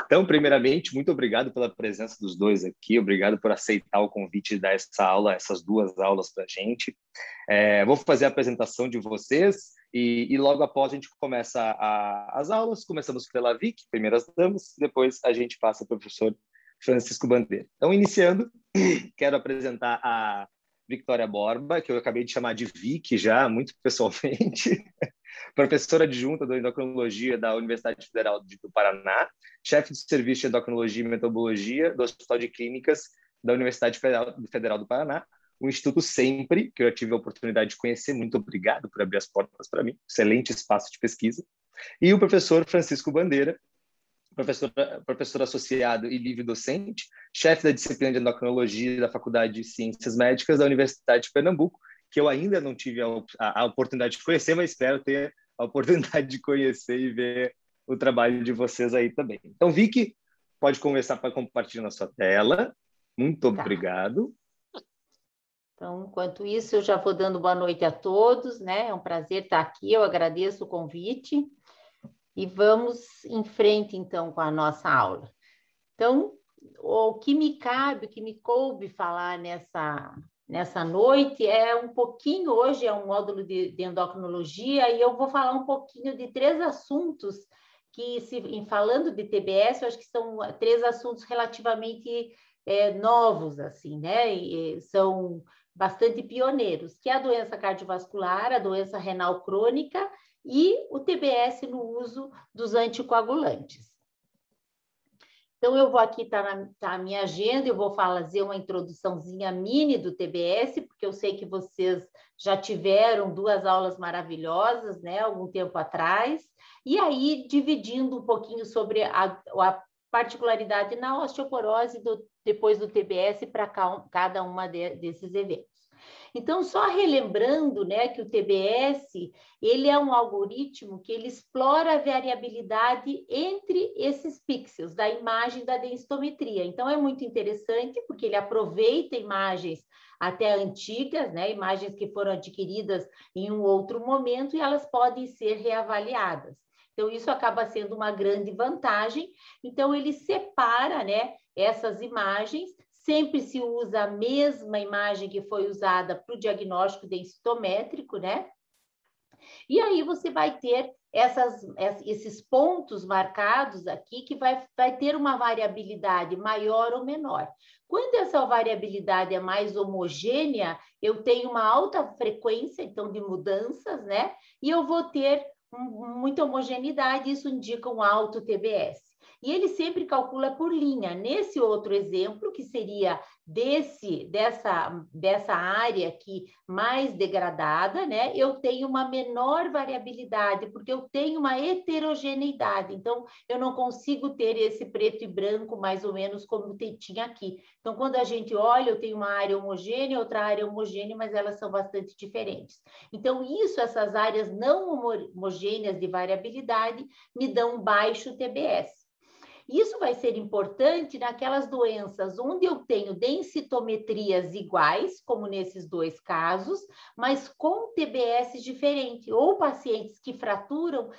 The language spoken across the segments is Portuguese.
Então, primeiramente, muito obrigado pela presença dos dois aqui, obrigado por aceitar o convite de dar essa aula, essas duas aulas para a gente. Vou fazer a apresentação de vocês e logo após a gente começa as aulas. Começamos pela Vicky, primeiras damas, depois a gente passa para o professor Francisco Bandeira. Então, iniciando, quero apresentar a Victoria Borba, que eu acabei de chamar de Vicky já, muito pessoalmente, professora adjunta de endocrinologia da Universidade Federal do Paraná, chefe de serviço de endocrinologia e metabologia do Hospital de Clínicas da Universidade Federal do Paraná, o Instituto Sempre, que eu tive a oportunidade de conhecer. Muito obrigado por abrir as portas para mim, excelente espaço de pesquisa. E o professor Francisco Bandeira, professor associado e livre docente, chefe da disciplina de endocrinologia da Faculdade de Ciências Médicas da Universidade de Pernambuco, que eu ainda não tive a oportunidade de conhecer, mas espero ter a oportunidade de conhecer e ver o trabalho de vocês aí também. Então, Vicky, pode começar para compartilhar na sua tela. Muito obrigado. Então, enquanto isso, eu já vou dando boa noite a todos, né? É um prazer estar aqui, eu agradeço o convite. E vamos em frente, então, com a nossa aula. Então, o que me cabe, o que me coube falar nessa noite é um pouquinho, hoje é um módulo de endocrinologia, e eu vou falar um pouquinho de 3 assuntos que, em falando de TBS, eu acho que são 3 assuntos relativamente novos, assim, né? E são bastante pioneiros, que é a doença cardiovascular, a doença renal crônica e o TBS no uso dos anticoagulantes. Então, eu vou aqui, tá a minha agenda, eu vou fazer uma introduçãozinha mini do TBS, porque eu sei que vocês já tiveram 2 aulas maravilhosas, né, algum tempo atrás, e aí dividindo um pouquinho sobre a particularidade na osteoporose depois do TBS para cada uma desses eventos. Então, só relembrando, né, que o TBS, ele é um algoritmo que ele explora a variabilidade entre esses pixels da imagem da densitometria. Então, é muito interessante, porque ele aproveita imagens até antigas, né, imagens que foram adquiridas em um outro momento, e elas podem ser reavaliadas. Então, isso acaba sendo uma grande vantagem. Então, ele separa, né, essas imagens. Sempre se usa a mesma imagem que foi usada para o diagnóstico densitométrico, né? E aí você vai ter esses pontos marcados aqui que vai ter uma variabilidade maior ou menor. Quando essa variabilidade é mais homogênea, eu tenho uma alta frequência, então, de mudanças, né? E eu vou ter muita homogeneidade, isso indica um alto TBS. E ele sempre calcula por linha. Nesse outro exemplo, que seria dessa área aqui mais degradada, né? Eu tenho uma menor variabilidade, porque eu tenho uma heterogeneidade. Então, eu não consigo ter esse preto e branco mais ou menos como tinha aqui. Então, quando a gente olha, eu tenho uma área homogênea, outra área homogênea, mas elas são bastante diferentes. Então, essas áreas não homogêneas de variabilidade me dão um baixo TBS. Isso vai ser importante naquelas doenças onde eu tenho densitometrias iguais, como nesses 2 casos, mas com TBS diferente, ou pacientes que fraturam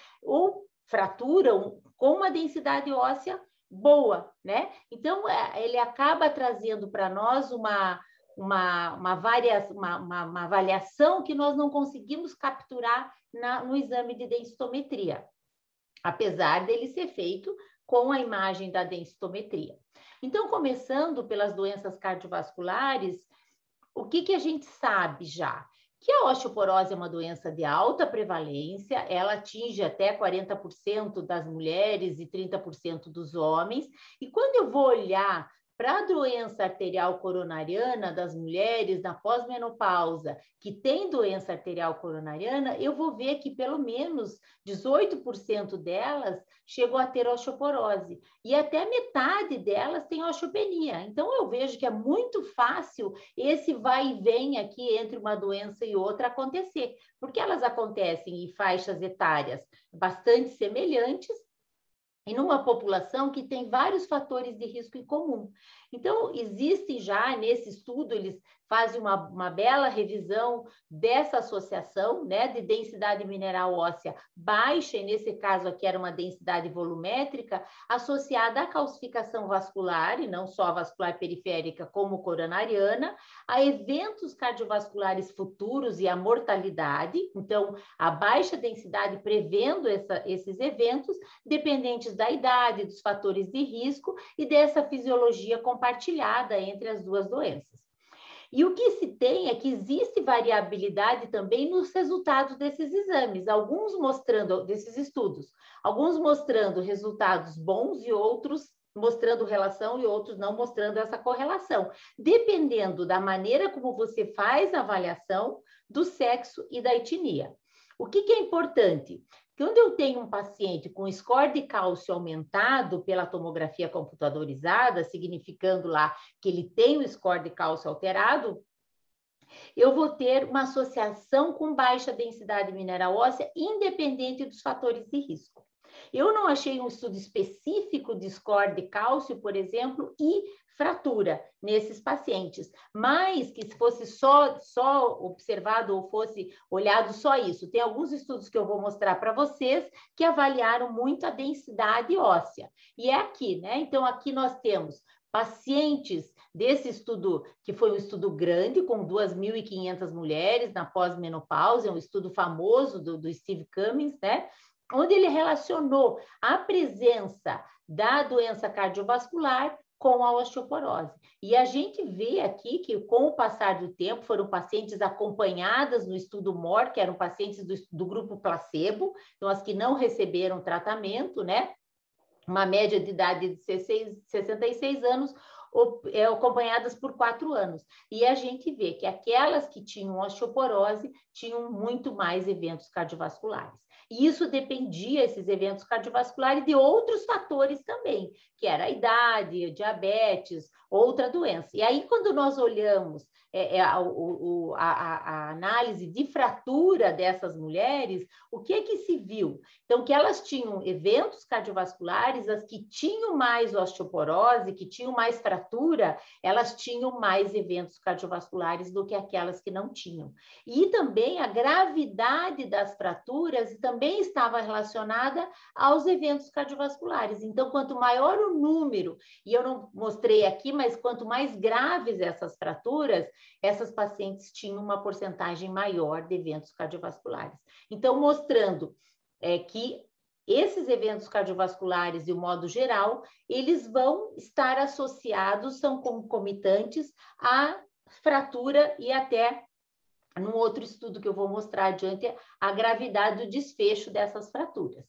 com uma densidade óssea boa, né? Então, ele acaba trazendo para nós uma avaliação que nós não conseguimos capturar no exame de densitometria, apesar dele ser feito com a imagem da densitometria. Então, começando pelas doenças cardiovasculares, o que a gente sabe já? Que a osteoporose é uma doença de alta prevalência, ela atinge até 40% das mulheres e 30% dos homens, e quando eu vou olhar para a doença arterial coronariana das mulheres na pós-menopausa que tem doença arterial coronariana, eu vou ver que pelo menos 18% delas chegou a ter osteoporose e até metade delas tem osteopenia. Então, eu vejo que é muito fácil esse vai e vem aqui entre uma doença e outra acontecer, porque elas acontecem em faixas etárias bastante semelhantes, e numa população que tem vários fatores de risco em comum. Então, existe já, nesse estudo, eles fazem uma bela revisão dessa associação, né, de densidade mineral óssea baixa, e nesse caso aqui era uma densidade volumétrica, associada à calcificação vascular, e não só a vascular periférica, como coronariana, a eventos cardiovasculares futuros e a mortalidade. Então, a baixa densidade prevendo esses eventos, dependentes da idade, dos fatores de risco e dessa fisiologia compartilhada entre as duas doenças. E o que se tem é que existe variabilidade também nos resultados desses exames, alguns mostrando, desses estudos, alguns mostrando resultados bons e outros mostrando relação e outros não mostrando essa correlação, dependendo da maneira como você faz a avaliação, do sexo e da etnia. O que é importante? Quando eu tenho um paciente com score de cálcio aumentado pela tomografia computadorizada, significando lá que ele tem o score de cálcio alterado, eu vou ter uma associação com baixa densidade mineral óssea, independente dos fatores de risco. Eu não achei um estudo específico de score de cálcio, por exemplo, e fratura nesses pacientes, mas que se fosse só observado ou fosse olhado só isso. Tem alguns estudos que eu vou mostrar para vocês que avaliaram muito a densidade óssea. E é aqui, né? Então, aqui nós temos pacientes desse estudo, que foi um estudo grande, com 2.500 mulheres na pós-menopausa, um estudo famoso do Steve Cummings, né? Onde ele relacionou a presença da doença cardiovascular com a osteoporose. E a gente vê aqui que, com o passar do tempo, foram pacientes acompanhadas no estudo MOR, que eram pacientes do grupo placebo, então as que não receberam tratamento, né? Uma média de idade de 66 anos, acompanhadas por 4 anos. E a gente vê que aquelas que tinham osteoporose tinham muito mais eventos cardiovasculares. E isso dependia, esses eventos cardiovasculares, de outros fatores também, que era a idade, diabetes, outra doença. E aí, quando nós olhamos a análise de fratura dessas mulheres, o que é que se viu? Então, que elas tinham eventos cardiovasculares, as que tinham mais osteoporose, que tinham mais fratura, elas tinham mais eventos cardiovasculares do que aquelas que não tinham. E também a gravidade das fraturas também estava relacionada aos eventos cardiovasculares. Então, quanto maior o número, e eu não mostrei aqui, mas quanto mais graves essas fraturas, essas pacientes tinham uma porcentagem maior de eventos cardiovasculares. Então, mostrando que esses eventos cardiovasculares, de um modo geral, eles vão estar associados, são concomitantes à fratura e até, num outro estudo que eu vou mostrar adiante, a gravidade do desfecho dessas fraturas.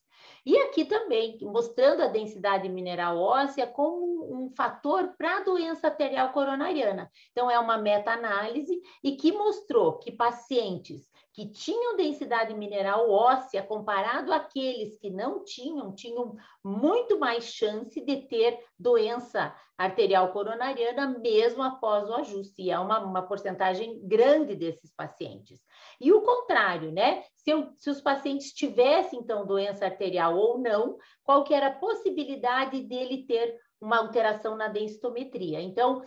E aqui também, mostrando a densidade mineral óssea como um fator para a doença arterial coronariana. Então, é uma meta-análise e que mostrou que pacientes que tinham densidade mineral óssea, comparado àqueles que não tinham, tinham muito mais chance de ter doença arterial coronariana mesmo após o ajuste. E é uma porcentagem grande desses pacientes. E o contrário, né? Se os pacientes tivessem, então, doença arterial ou não, qual que era a possibilidade dele ter uma alteração na densitometria? Então,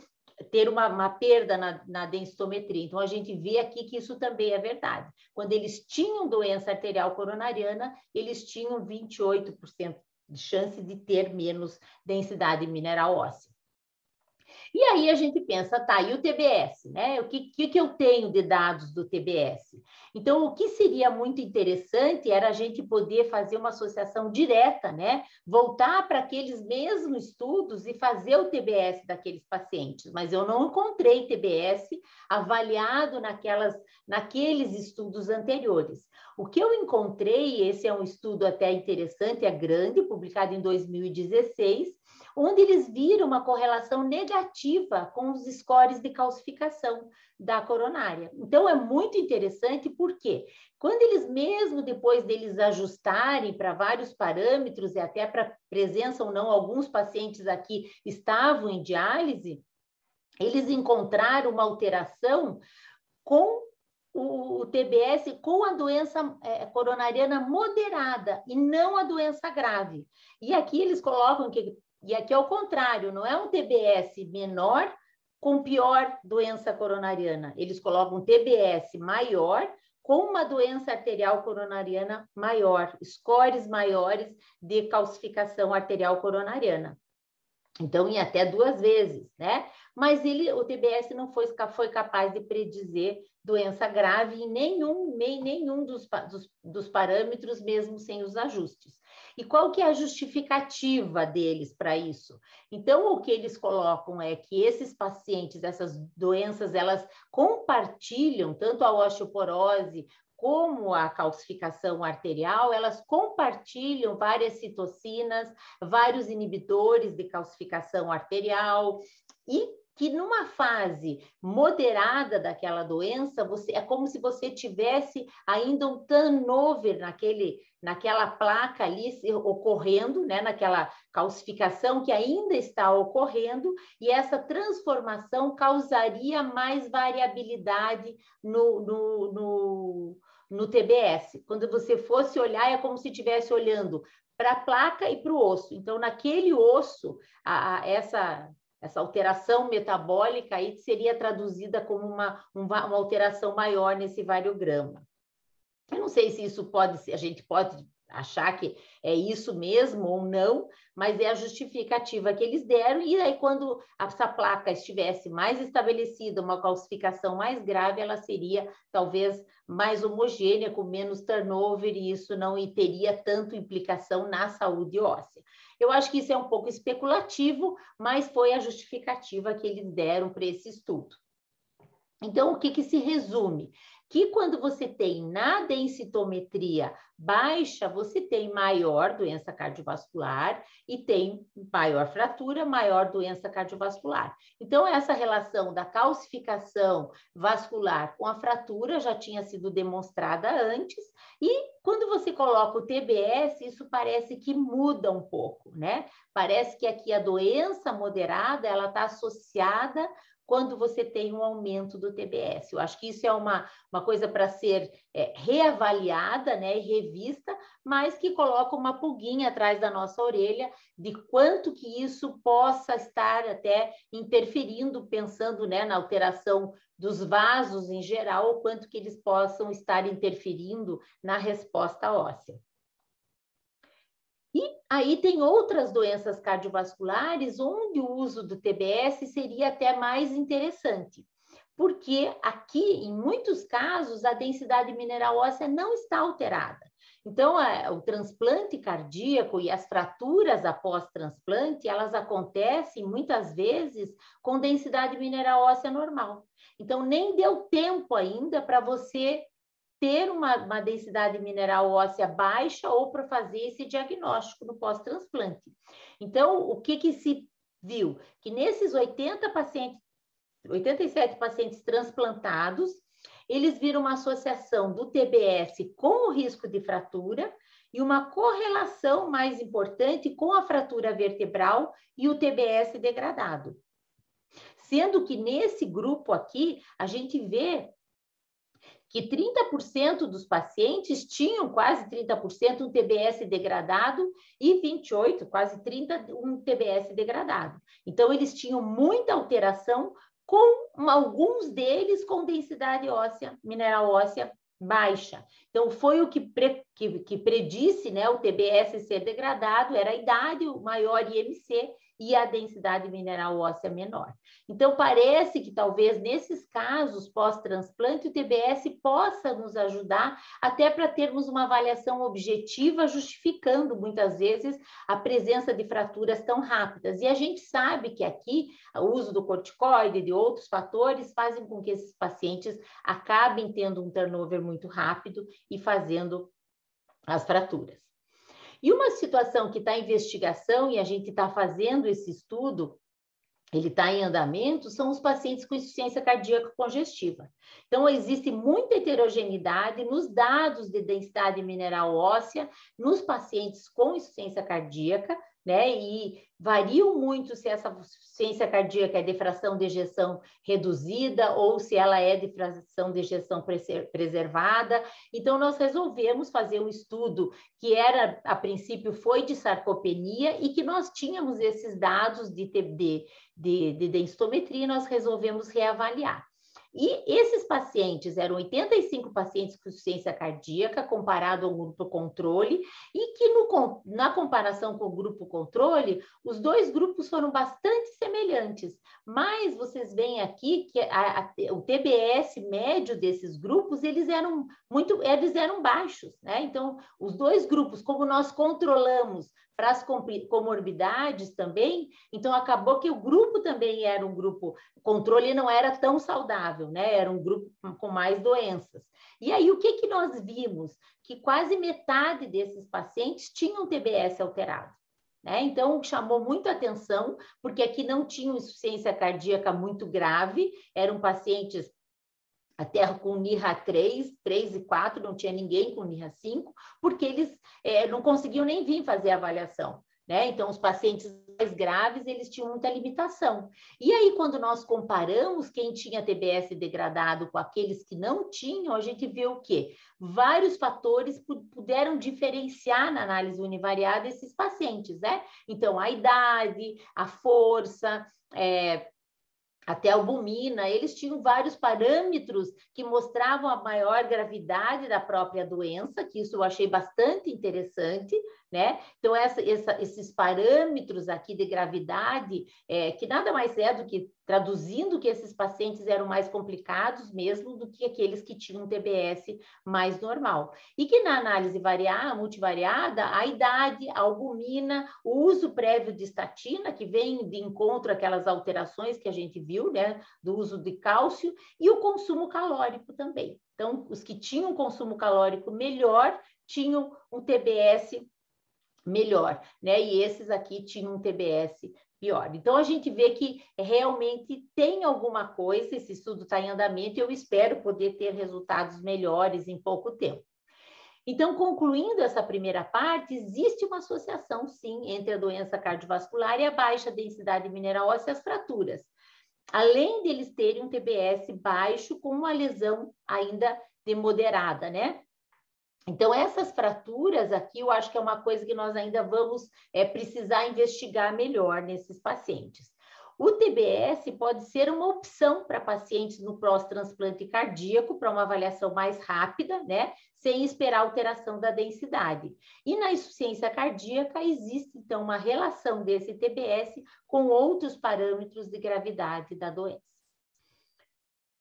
ter uma perda na densitometria. Então, a gente vê aqui que isso também é verdade. Quando eles tinham doença arterial coronariana, eles tinham 28% de chance de ter menos densidade mineral óssea. E aí a gente pensa, tá, e o TBS, né? O que eu tenho de dados do TBS? Então, o que seria muito interessante era a gente poder fazer uma associação direta, né? Voltar para aqueles mesmos estudos e fazer o TBS daqueles pacientes, mas eu não encontrei TBS avaliado naqueles estudos anteriores. O que eu encontrei, esse é um estudo até interessante, é grande, publicado em 2016, onde eles viram uma correlação negativa com os scores de calcificação da coronária. Então, é muito interessante porque quando eles, mesmo depois deles ajustarem para vários parâmetros e até para presença ou não, alguns pacientes aqui estavam em diálise, eles encontraram uma alteração com o TBS com a doença coronariana moderada e não a doença grave. E aqui eles colocam e aqui é o contrário, não é um TBS menor com pior doença coronariana. Eles colocam um TBS maior com uma doença arterial coronariana maior, scores maiores de calcificação arterial coronariana. Então, em até 2 vezes, né? Mas o TBS não foi capaz de predizer doença grave em nenhum dos parâmetros, mesmo sem os ajustes. E qual que é a justificativa deles para isso? Então, o que eles colocam é que esses pacientes, essas doenças, elas compartilham tanto a osteoporose como a calcificação arterial, elas compartilham várias citocinas, vários inibidores de calcificação arterial, e que numa fase moderada daquela doença, é como se você tivesse ainda um turnover naquela placa ali ocorrendo, né, naquela calcificação que ainda está ocorrendo, e essa transformação causaria mais variabilidade no TBS. Quando você fosse olhar, é como se estivesse olhando para a placa e para o osso. Então, naquele osso, essa alteração metabólica aí seria traduzida como uma alteração maior nesse variograma. Eu não sei se isso a gente pode achar que é isso mesmo ou não, mas é a justificativa que eles deram, e aí quando essa placa estivesse mais estabelecida, uma calcificação mais grave, ela seria talvez mais homogênea, com menos turnover, e isso não teria tanto implicação na saúde óssea. Eu acho que isso é um pouco especulativo, mas foi a justificativa que eles deram para esse estudo. Então, o que se resume? Que quando você tem na densitometria baixa, você tem maior doença cardiovascular e tem maior fratura, maior doença cardiovascular. Então, essa relação da calcificação vascular com a fratura já tinha sido demonstrada antes, e quando você coloca o TBS, isso parece que muda um pouco, né? Parece que aqui a doença moderada, ela está associada quando você tem um aumento do TBS. Eu acho que isso é uma coisa para ser reavaliada, né, e revista, mas que coloca uma pulguinha atrás da nossa orelha de quanto que isso possa estar até interferindo, pensando, né, na alteração dos vasos em geral, o quanto que eles possam estar interferindo na resposta óssea. E aí tem outras doenças cardiovasculares onde o uso do TBS seria até mais interessante, porque aqui, em muitos casos, a densidade mineral óssea não está alterada. Então, o transplante cardíaco e as fraturas após transplante, elas acontecem muitas vezes com densidade mineral óssea normal. Então, nem deu tempo ainda para você ter uma densidade mineral óssea baixa ou para fazer esse diagnóstico no pós-transplante. Então, o que se viu? Que nesses 87 pacientes transplantados, eles viram uma associação do TBS com o risco de fratura e uma correlação mais importante com a fratura vertebral e o TBS degradado. Sendo que nesse grupo aqui, a gente vê que 30% dos pacientes tinham, quase 30%, um TBS degradado e 28%, quase 30%, um TBS degradado. Então, eles tinham muita alteração, com alguns deles com densidade óssea, mineral óssea baixa. Então, foi o que predisse, né, o TBS ser degradado, era a idade, o maior IMC, e a densidade mineral óssea menor. Então, parece que talvez nesses casos pós-transplante, o TBS possa nos ajudar até para termos uma avaliação objetiva, justificando muitas vezes a presença de fraturas tão rápidas. E a gente sabe que aqui o uso do corticoide e de outros fatores fazem com que esses pacientes acabem tendo um turnover muito rápido e fazendo as fraturas. E uma situação que está em investigação, e a gente está fazendo esse estudo, ele está em andamento, são os pacientes com insuficiência cardíaca congestiva. Então, existe muita heterogeneidade nos dados de densidade mineral óssea nos pacientes com insuficiência cardíaca, né? E variam muito se essa insuficiência cardíaca é de fração de ejeção reduzida ou se ela é de fração de ejeção preservada. Então, nós resolvemos fazer um estudo que era, a princípio, foi de sarcopenia e que nós tínhamos esses dados de densitometria e nós resolvemos reavaliar. E esses pacientes eram 85 pacientes com insuficiência cardíaca, comparado ao grupo controle, e que na comparação com o grupo controle, os dois grupos foram bastante semelhantes. Mas vocês veem aqui que o TBS médio desses grupos, eles eram baixos, né? Então, os dois grupos, como nós controlamos para as comorbidades também, então acabou que o grupo também era um grupo, o controle não era tão saudável, né? Era um grupo com mais doenças. E aí, o que nós vimos? Que quase metade desses pacientes tinham TBS alterado, né? Então, chamou muito a atenção, porque aqui não tinham insuficiência cardíaca muito grave, eram pacientes até com NIRA 3 e 4, não tinha ninguém com NIRA 5, porque eles não conseguiam nem vir fazer a avaliação, né? Então, os pacientes mais graves, eles tinham muita limitação. E aí, quando nós comparamos quem tinha TBS degradado com aqueles que não tinham, a gente vê o quê? Vários fatores puderam diferenciar na análise univariada esses pacientes, né? Então, a idade, a força, até a albumina, eles tinham vários parâmetros que mostravam a maior gravidade da própria doença, que isso eu achei bastante interessante, né? Então, esses parâmetros aqui de gravidade, que nada mais é do que traduzindo que esses pacientes eram mais complicados mesmo do que aqueles que tinham um TBS mais normal. E que na análise multivariada, a idade, a albumina, o uso prévio de estatina, que vem de encontro àquelas alterações que a gente viu, né, do uso de cálcio, e o consumo calórico também. Então, os que tinham consumo calórico melhor tinham um TBS melhor, né? E esses aqui tinham um TBS pior. Então, a gente vê que realmente tem alguma coisa, esse estudo está em andamento e eu espero poder ter resultados melhores em pouco tempo. Então, concluindo essa primeira parte, existe uma associação, sim, entre a doença cardiovascular e a baixa densidade mineral óssea e as fraturas, além deles terem um TBS baixo com uma lesão ainda demoderada, né? Então, essas fraturas aqui, eu acho que é uma coisa que nós ainda vamos precisar investigar melhor nesses pacientes. O TBS pode ser uma opção para pacientes no pós-transplante cardíaco, para uma avaliação mais rápida, né? Sem esperar alteração da densidade. E na insuficiência cardíaca, existe, então, uma relação desse TBS com outros parâmetros de gravidade da doença.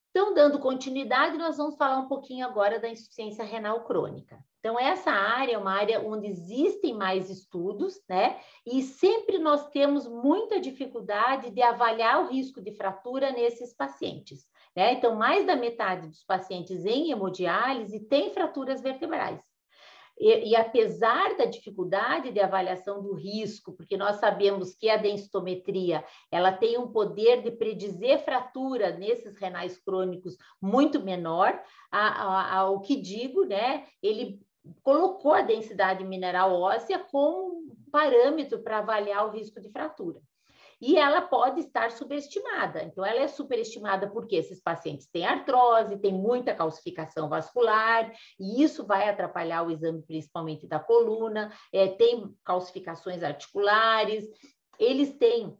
Então, dando continuidade, nós vamos falar um pouquinho agora da insuficiência renal crônica. Então, essa área é uma área onde existem mais estudos, né? E sempre nós temos muita dificuldade de avaliar o risco de fratura nesses pacientes, né? Então, mais da metade dos pacientes em hemodiálise tem fraturas vertebrais. E apesar da dificuldade de avaliação do risco, porque nós sabemos que a densitometria ela tem um poder de predizer fratura nesses renais crônicos muito menor, o que digo, né? Ele colocou a densidade mineral óssea como parâmetro para avaliar o risco de fratura. E ela pode estar subestimada. Então, ela é superestimada porque esses pacientes têm artrose, têm muita calcificação vascular, e isso vai atrapalhar o exame, principalmente da coluna, tem calcificações articulares, eles têm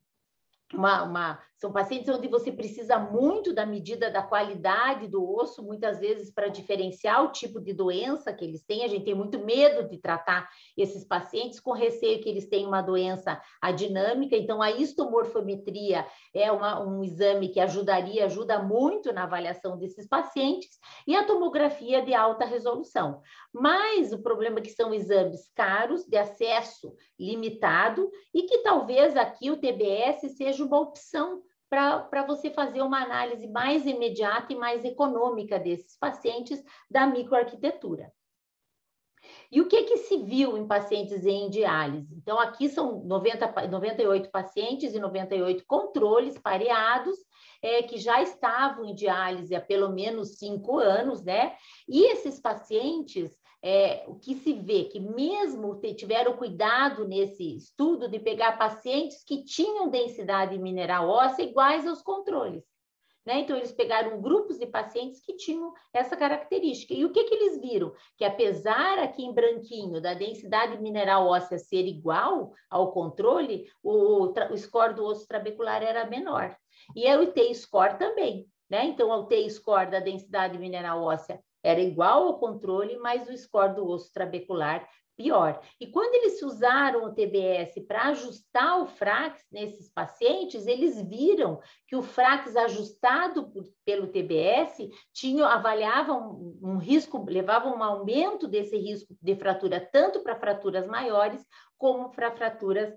são pacientes onde você precisa muito da medida da qualidade do osso, muitas vezes para diferenciar o tipo de doença que eles têm. A gente tem muito medo de tratar esses pacientes com receio que eles tenham uma doença adinâmica. Então, a histomorfometria é um exame que ajuda muito na avaliação desses pacientes, e a tomografia de alta resolução. Mas o problema é que são exames caros, de acesso limitado, e que talvez aqui o TBS seja uma opção para você fazer uma análise mais imediata e mais econômica desses pacientes da microarquitetura. E o que se viu em pacientes em diálise? Então, aqui são 98 pacientes e 98 controles pareados, que já estavam em diálise há pelo menos 5 anos, né? E esses pacientes, o que se vê, que mesmo tiveram cuidado nesse estudo de pegar pacientes que tinham densidade mineral óssea iguais aos controles. Né? Então, eles pegaram grupos de pacientes que tinham essa característica. E o que eles viram? Que apesar aqui em branquinho da densidade mineral óssea ser igual ao controle, o score do osso trabecular era menor. E o T-score também. Né? Então, o T-score da densidade mineral óssea era igual ao controle, mas o score do osso trabecular pior. E quando eles usaram o TBS para ajustar o FRAX nesses pacientes, eles viram que o FRAX ajustado pelo TBS avaliava um risco, levava um aumento desse risco de fratura, tanto para fraturas maiores como para fraturas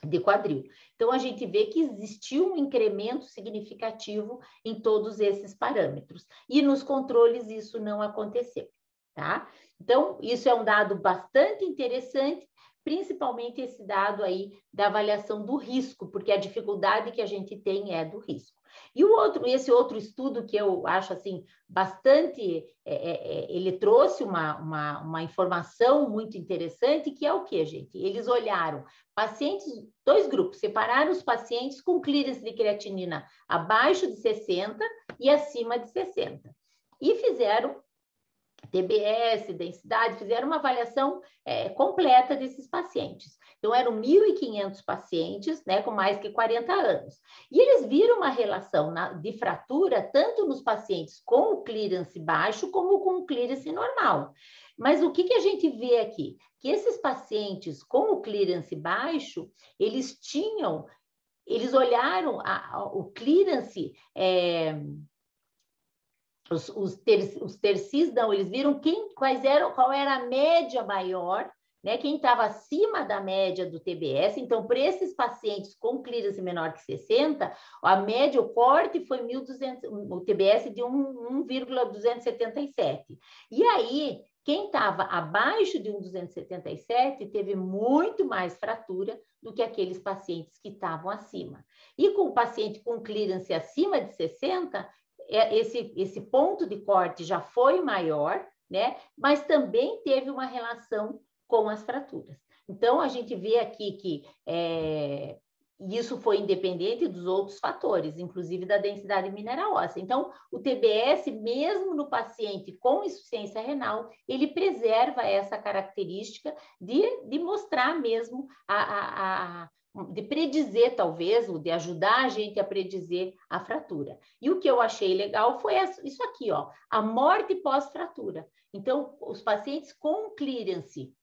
de quadril. Então, a gente vê que existiu um incremento significativo em todos esses parâmetros. E nos controles isso não aconteceu, tá? Então, isso é um dado bastante interessante, principalmente esse dado aí da avaliação do risco, porque a dificuldade que a gente tem é do risco. E esse outro estudo que eu acho assim bastante, ele trouxe uma informação muito interessante, que é o quê, gente? Eles olharam pacientes, 2 grupos, separaram os pacientes com clearance de creatinina abaixo de 60 e acima de 60. E fizeram TBS, densidade, fizeram uma avaliação completa desses pacientes. Então, eram 1.500 pacientes, né, com mais que 40 anos. E eles viram uma relação de fratura tanto nos pacientes com o clearance baixo como com o clearance normal. Mas o que a gente vê aqui? Que esses pacientes com o clearance baixo, eles olharam o clearance... Os tercis, não, eles viram qual era a média maior, né? Quem estava acima da média do TBS. Então, para esses pacientes com clearance menor que 60, a média, o corte foi 1.200, o TBS de 1,277. E aí, quem estava abaixo de 1,277 teve muito mais fratura do que aqueles pacientes que estavam acima. E com o paciente com clearance acima de 60, esse ponto de corte já foi maior, né? Mas também teve uma relação com as fraturas. Então, a gente vê aqui que isso foi independente dos outros fatores, inclusive da densidade mineral óssea. Então, o TBS, mesmo no paciente com insuficiência renal, ele preserva essa característica de mostrar mesmo de predizer, talvez, ou de ajudar a gente a predizer a fratura. E o que eu achei legal foi isso aqui, ó, a morte pós-fratura. Então, os pacientes com clearance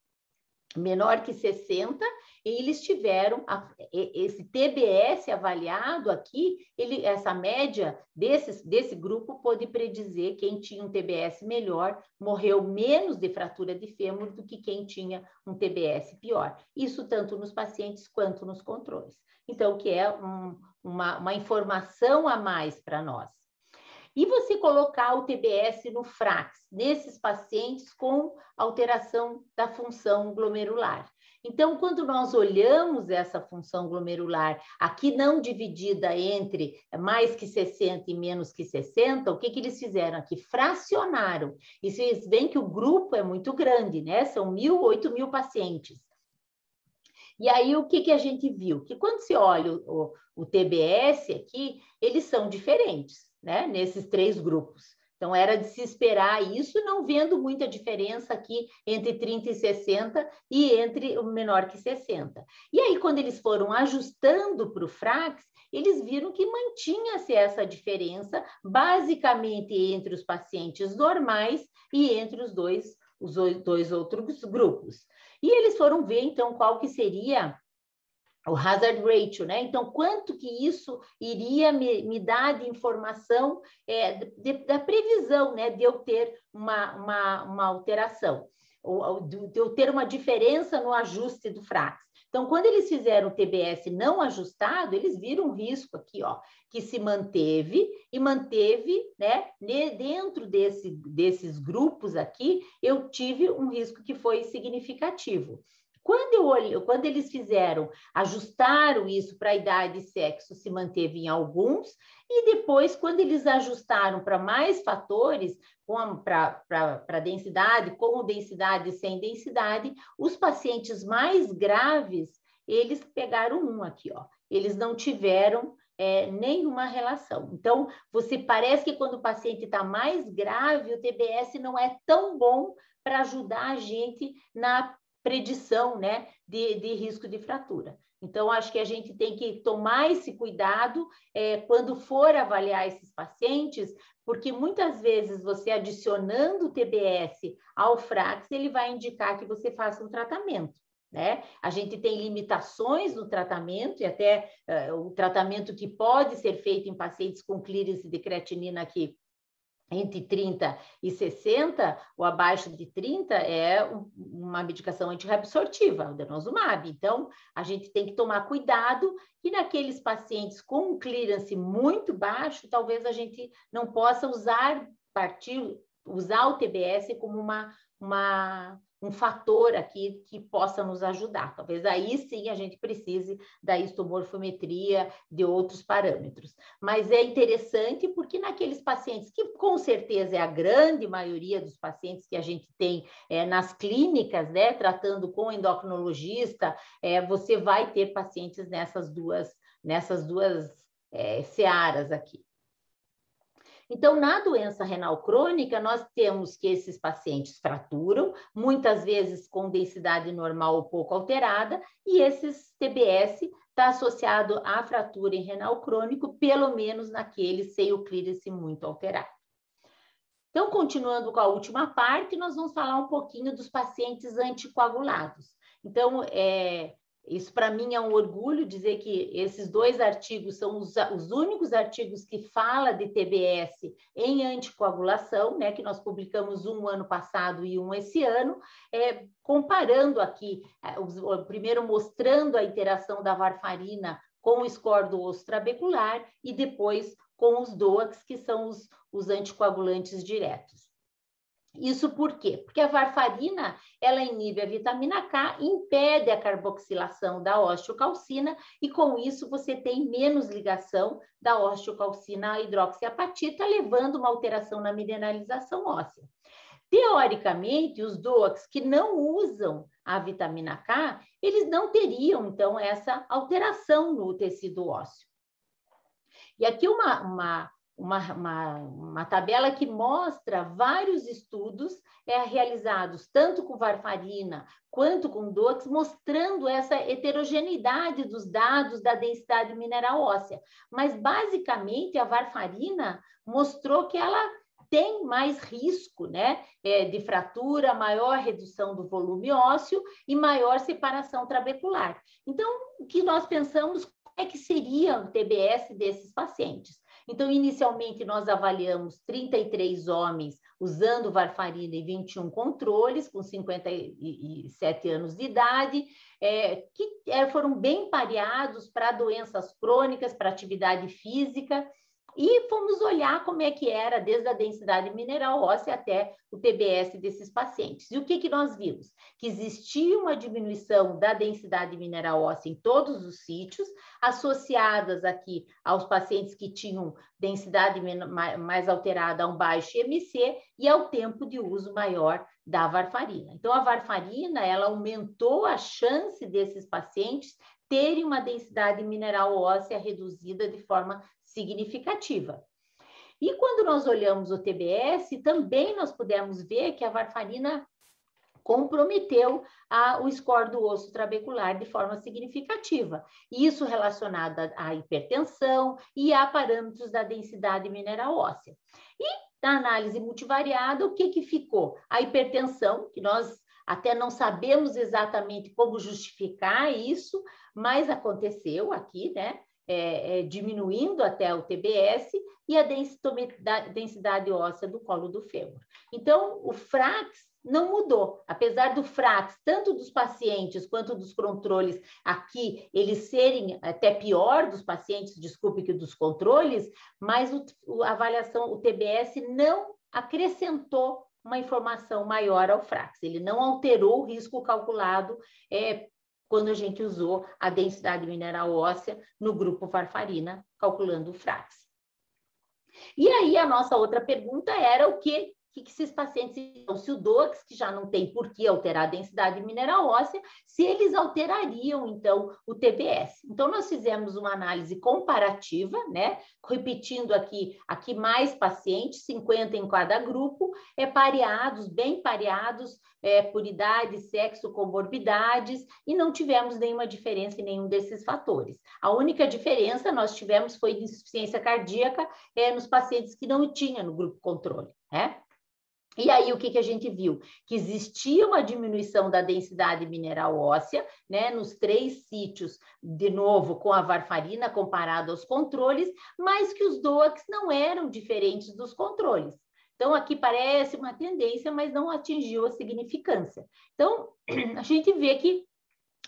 menor que 60, eles tiveram esse TBS avaliado aqui, essa média desse grupo pôde predizer quem tinha um TBS melhor morreu menos de fratura de fêmur do que quem tinha um TBS pior. Isso tanto nos pacientes quanto nos controles. Então, o que é uma informação a mais para nós. E você colocar o TBS no FRAX, nesses pacientes com alteração da função glomerular. Então, quando nós olhamos essa função glomerular, aqui não dividida entre mais que 60 e menos que 60, o que eles fizeram aqui? Fracionaram. E vocês veem que o grupo é muito grande, né? São 8.000 pacientes. E aí, o que a gente viu? Que quando se olha o TBS aqui, eles são diferentes, né? Nesses 3 grupos. Então, era de se esperar isso, não vendo muita diferença aqui entre 30 e 60 e entre o menor que 60. E aí, quando eles foram ajustando para o FRAX, eles viram que mantinha-se essa diferença, basicamente entre os pacientes normais e entre os dois outros grupos. E eles foram ver, então, qual que seria o hazard ratio, né? Então, quanto que isso iria me dar de informação da previsão, né? De eu ter uma alteração, ou de eu ter uma diferença no ajuste do FRAX. Então, quando eles fizeram o TBS não ajustado, eles viram um risco aqui, ó, que se manteve, né? Dentro desses grupos aqui, eu tive um risco que foi significativo. Quando eles ajustaram isso para a idade e sexo, se manteve em alguns, e depois, quando eles ajustaram para mais fatores, para densidade, com densidade e sem densidade, os pacientes mais graves, eles pegaram um aqui, ó. Eles não tiveram nenhuma relação. Então, parece que quando o paciente está mais grave, o TBS não é tão bom para ajudar a gente na predição, né, de risco de fratura. Então, acho que a gente tem que tomar esse cuidado quando for avaliar esses pacientes, porque muitas vezes você adicionando o TBS ao FRAX, ele vai indicar que você faça um tratamento, né? A gente tem limitações no tratamento, e até o tratamento que pode ser feito em pacientes com clearance de creatinina aqui, entre 30 e 60, ou abaixo de 30, é uma medicação antirreabsortiva, o denosumab. Então, a gente tem que tomar cuidado que naqueles pacientes com um clearance muito baixo, talvez a gente não possa usar o TBS como um fator aqui que possa nos ajudar. Talvez aí sim a gente precise da histomorfometria, de outros parâmetros. Mas é interessante porque naqueles pacientes, que com certeza é a grande maioria dos pacientes que a gente tem nas clínicas, né, tratando com endocrinologista, você vai ter pacientes nessas duas searas aqui. Então, na doença renal crônica, nós temos que esses pacientes fraturam, muitas vezes com densidade normal ou pouco alterada, e esses TBS está associado à fratura em renal crônico, pelo menos naqueles sem o clearance muito alterado. Então, continuando com a última parte, nós vamos falar um pouquinho dos pacientes anticoagulados. Então, isso para mim é um orgulho dizer que esses 2 artigos são os únicos artigos que falam de TBS em anticoagulação, né, que nós publicamos um ano passado e um esse ano, comparando aqui, primeiro mostrando a interação da varfarina com o score do osso trabecular e depois com os DOACs, que são os anticoagulantes diretos. Isso por quê? Porque a varfarina, ela inibe a vitamina K, impede a carboxilação da osteocalcina e com isso você tem menos ligação da osteocalcina à hidroxiapatita, levando uma alteração na mineralização óssea. Teoricamente, os DOACs que não usam a vitamina K, eles não teriam, então, essa alteração no tecido ósseo. E aqui uma tabela que mostra vários estudos realizados tanto com varfarina quanto com DOACs, mostrando essa heterogeneidade dos dados da densidade mineral óssea. Mas, basicamente, a varfarina mostrou que ela tem mais risco, né, de fratura, maior redução do volume ósseo e maior separação trabecular. Então, o que nós pensamos é que seria o TBS desses pacientes. Então, inicialmente, nós avaliamos 33 homens usando varfarina e 21 controles, com 57 anos de idade, que foram bem pareados para doenças crônicas, para atividade física, e fomos olhar como é que era, desde a densidade mineral óssea até o TBS desses pacientes. E o que nós vimos? Que existia uma diminuição da densidade mineral óssea em todos os sítios, associadas aqui aos pacientes que tinham densidade mais alterada a um baixo IMC e ao tempo de uso maior da varfarina. Então, a varfarina, ela aumentou a chance desses pacientes terem uma densidade mineral óssea reduzida de forma significativa. E quando nós olhamos o TBS, também nós pudemos ver que a varfarina comprometeu o score do osso trabecular de forma significativa. Isso relacionado à hipertensão e a parâmetros da densidade mineral óssea. E na análise multivariada, o que ficou? A hipertensão, que nós até não sabemos exatamente como justificar isso, mas aconteceu aqui, né? Diminuindo até o TBS e a densidade óssea do colo do fêmur. Então, o FRAX não mudou, apesar do FRAX, tanto dos pacientes quanto dos controles aqui, eles serem até pior dos pacientes, desculpe, que dos controles, mas a avaliação, o TBS não acrescentou uma informação maior ao Frax. Ele não alterou o risco calculado quando a gente usou a densidade mineral óssea no grupo varfarina, calculando o Frax. E aí a nossa outra pergunta era o que esses pacientes, então, se o DOACS, que já não tem por que alterar a densidade mineral óssea, se eles alterariam, então, o TBS. Então, nós fizemos uma análise comparativa, né? Repetindo aqui mais pacientes, 50 em cada grupo, pareados, bem pareados, por idade, sexo, comorbidades, e não tivemos nenhuma diferença em nenhum desses fatores. A única diferença nós tivemos foi de insuficiência cardíaca nos pacientes que não tinha no grupo controle, né? E aí, o que a gente viu? Que existia uma diminuição da densidade mineral óssea, né, nos 3 sítios, de novo, com a varfarina comparado aos controles, mas que os DOACs não eram diferentes dos controles. Então, aqui parece uma tendência, mas não atingiu a significância. Então, a gente vê que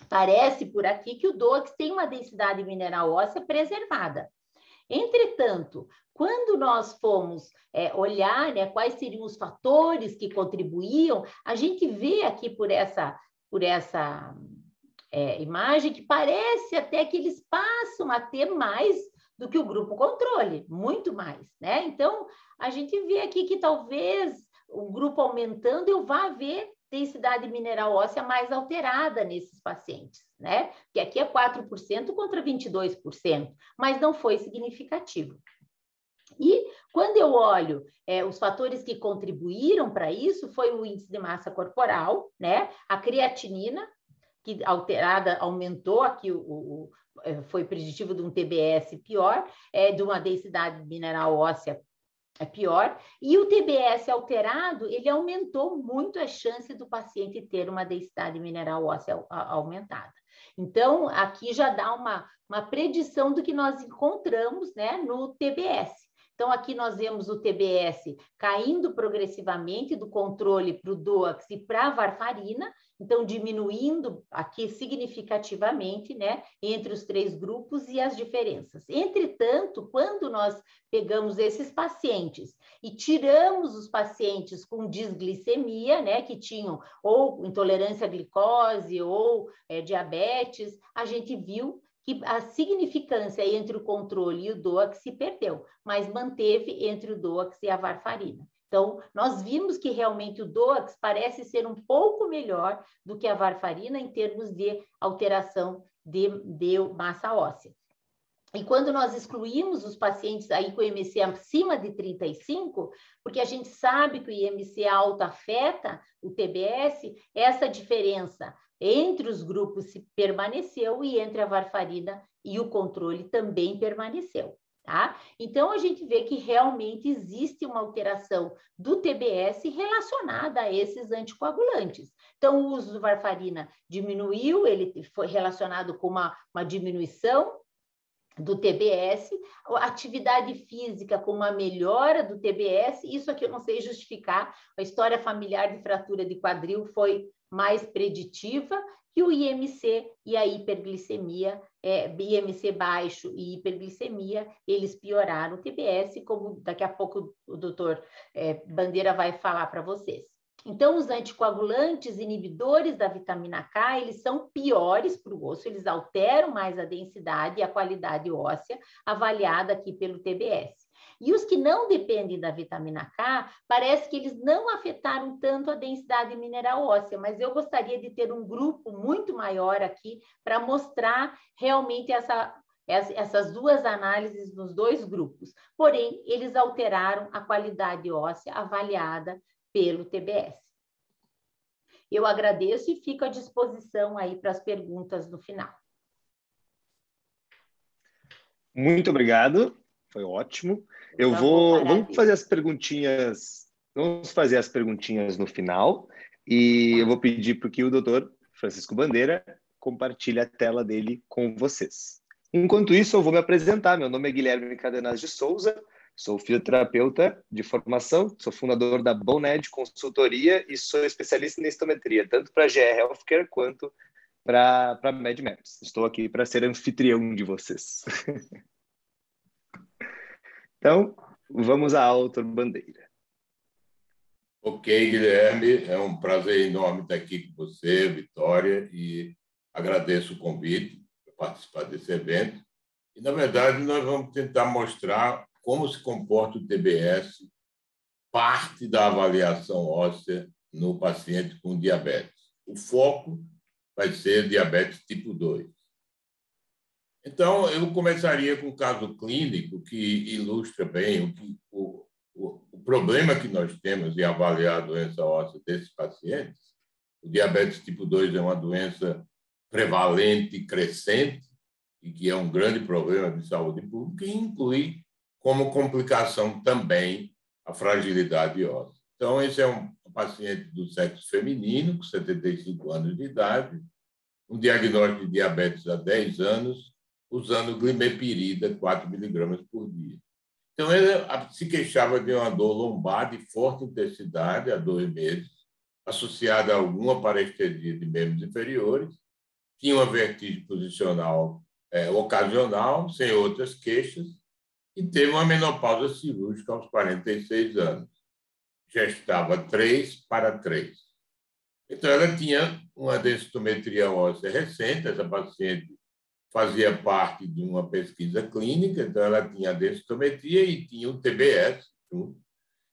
parece por aqui que o DOACs tem uma densidade mineral óssea preservada. Entretanto, quando nós fomos olhar, né, quais seriam os fatores que contribuíam, a gente vê aqui por essa imagem que parece até que eles passam a ter mais do que o grupo controle, muito mais, né? Então, a gente vê aqui que talvez o grupo aumentando eu vá ver densidade mineral óssea mais alterada nesses pacientes, né? Que aqui é 4% contra 22%, mas não foi significativo. E quando eu olho os fatores que contribuíram para isso, foi o índice de massa corporal, né? A creatinina, que alterada aumentou aqui, foi preditivo de um TBS pior, de uma densidade mineral óssea pior, e o TBS alterado, ele aumentou muito a chance do paciente ter uma densidade mineral óssea aumentada. Então, aqui já dá uma predição do que nós encontramos, né, no TBS. Então, aqui nós vemos o TBS caindo progressivamente do controle para o DOACs e para a varfarina, então diminuindo aqui significativamente, né, entre os 3 grupos e as diferenças. Entretanto, quando nós pegamos esses pacientes e tiramos os pacientes com disglicemia, né, que tinham ou intolerância à glicose ou diabetes, a gente viu que a significância entre o controle e o DOACs se perdeu, mas manteve entre o DOACs e a varfarina. Então, nós vimos que realmente o DOACs parece ser um pouco melhor do que a varfarina em termos de alteração de massa óssea. E quando nós excluímos os pacientes aí com IMC acima de 35, porque a gente sabe que o IMC alto afeta o TBS, essa diferença entre os grupos se permaneceu e entre a varfarina e o controle também permaneceu, tá? Então, a gente vê que realmente existe uma alteração do TBS relacionada a esses anticoagulantes. Então, o uso do varfarina diminuiu, ele foi relacionado com uma diminuição do TBS, a atividade física com uma melhora do TBS, isso aqui eu não sei justificar, a história familiar de fratura de quadril foi mais preditiva, que o IMC e a hiperglicemia, IMC baixo e hiperglicemia, eles pioraram o TBS, como daqui a pouco o doutor Bandeira vai falar para vocês. Então, os anticoagulantes inibidores da vitamina K, eles são piores para o osso, eles alteram mais a densidade e a qualidade óssea, avaliada aqui pelo TBS. E os que não dependem da vitamina K, parece que eles não afetaram tanto a densidade mineral óssea, mas eu gostaria de ter um grupo muito maior aqui para mostrar realmente essas 2 análises nos 2 grupos. Porém, eles alteraram a qualidade óssea avaliada pelo TBS. Eu agradeço e fico à disposição aí para as perguntas no final. Muito obrigado, foi ótimo. Vamos fazer as perguntinhas. Vamos fazer as perguntinhas no final e eu vou pedir para que o doutor Francisco Bandeira compartilhe a tela dele com vocês. Enquanto isso, eu vou me apresentar. Meu nome é Guilherme Cadenas de Souza. Sou fisioterapeuta de formação, sou fundador da Boned Consultoria e sou especialista em histometria, tanto para a GE Healthcare quanto para MedMaps. Estou aqui para ser anfitrião de vocês. Então, vamos à aula, doutor Bandeira. Ok, Guilherme, é um prazer enorme estar aqui com você, Vitória, e agradeço o convite para participar desse evento. E, na verdade, nós vamos tentar mostrar como se comporta o TBS, parte da avaliação óssea no paciente com diabetes. O foco vai ser diabetes tipo 2. Então, eu começaria com um caso clínico que ilustra bem o problema que nós temos em avaliar a doença óssea desses pacientes. O diabetes tipo 2 é uma doença prevalente e crescente, e que é um grande problema de saúde pública, e inclui como complicação também a fragilidade óssea. Então, esse é um paciente do sexo feminino, com 75 anos de idade, um diagnóstico de diabetes há 10 anos, usando glimepirida, 4 miligramas por dia. Então, ele se queixava de uma dor lombar de forte intensidade há 2 meses, associada a alguma parestesia de membros inferiores, tinha uma vertigem posicional ocasional, sem outras queixas, e teve uma menopausa cirúrgica aos 46 anos. Gestava 3/3. Então, ela tinha uma densitometria óssea recente, essa paciente fazia parte de uma pesquisa clínica, então ela tinha a densitometria e tinha o TBS.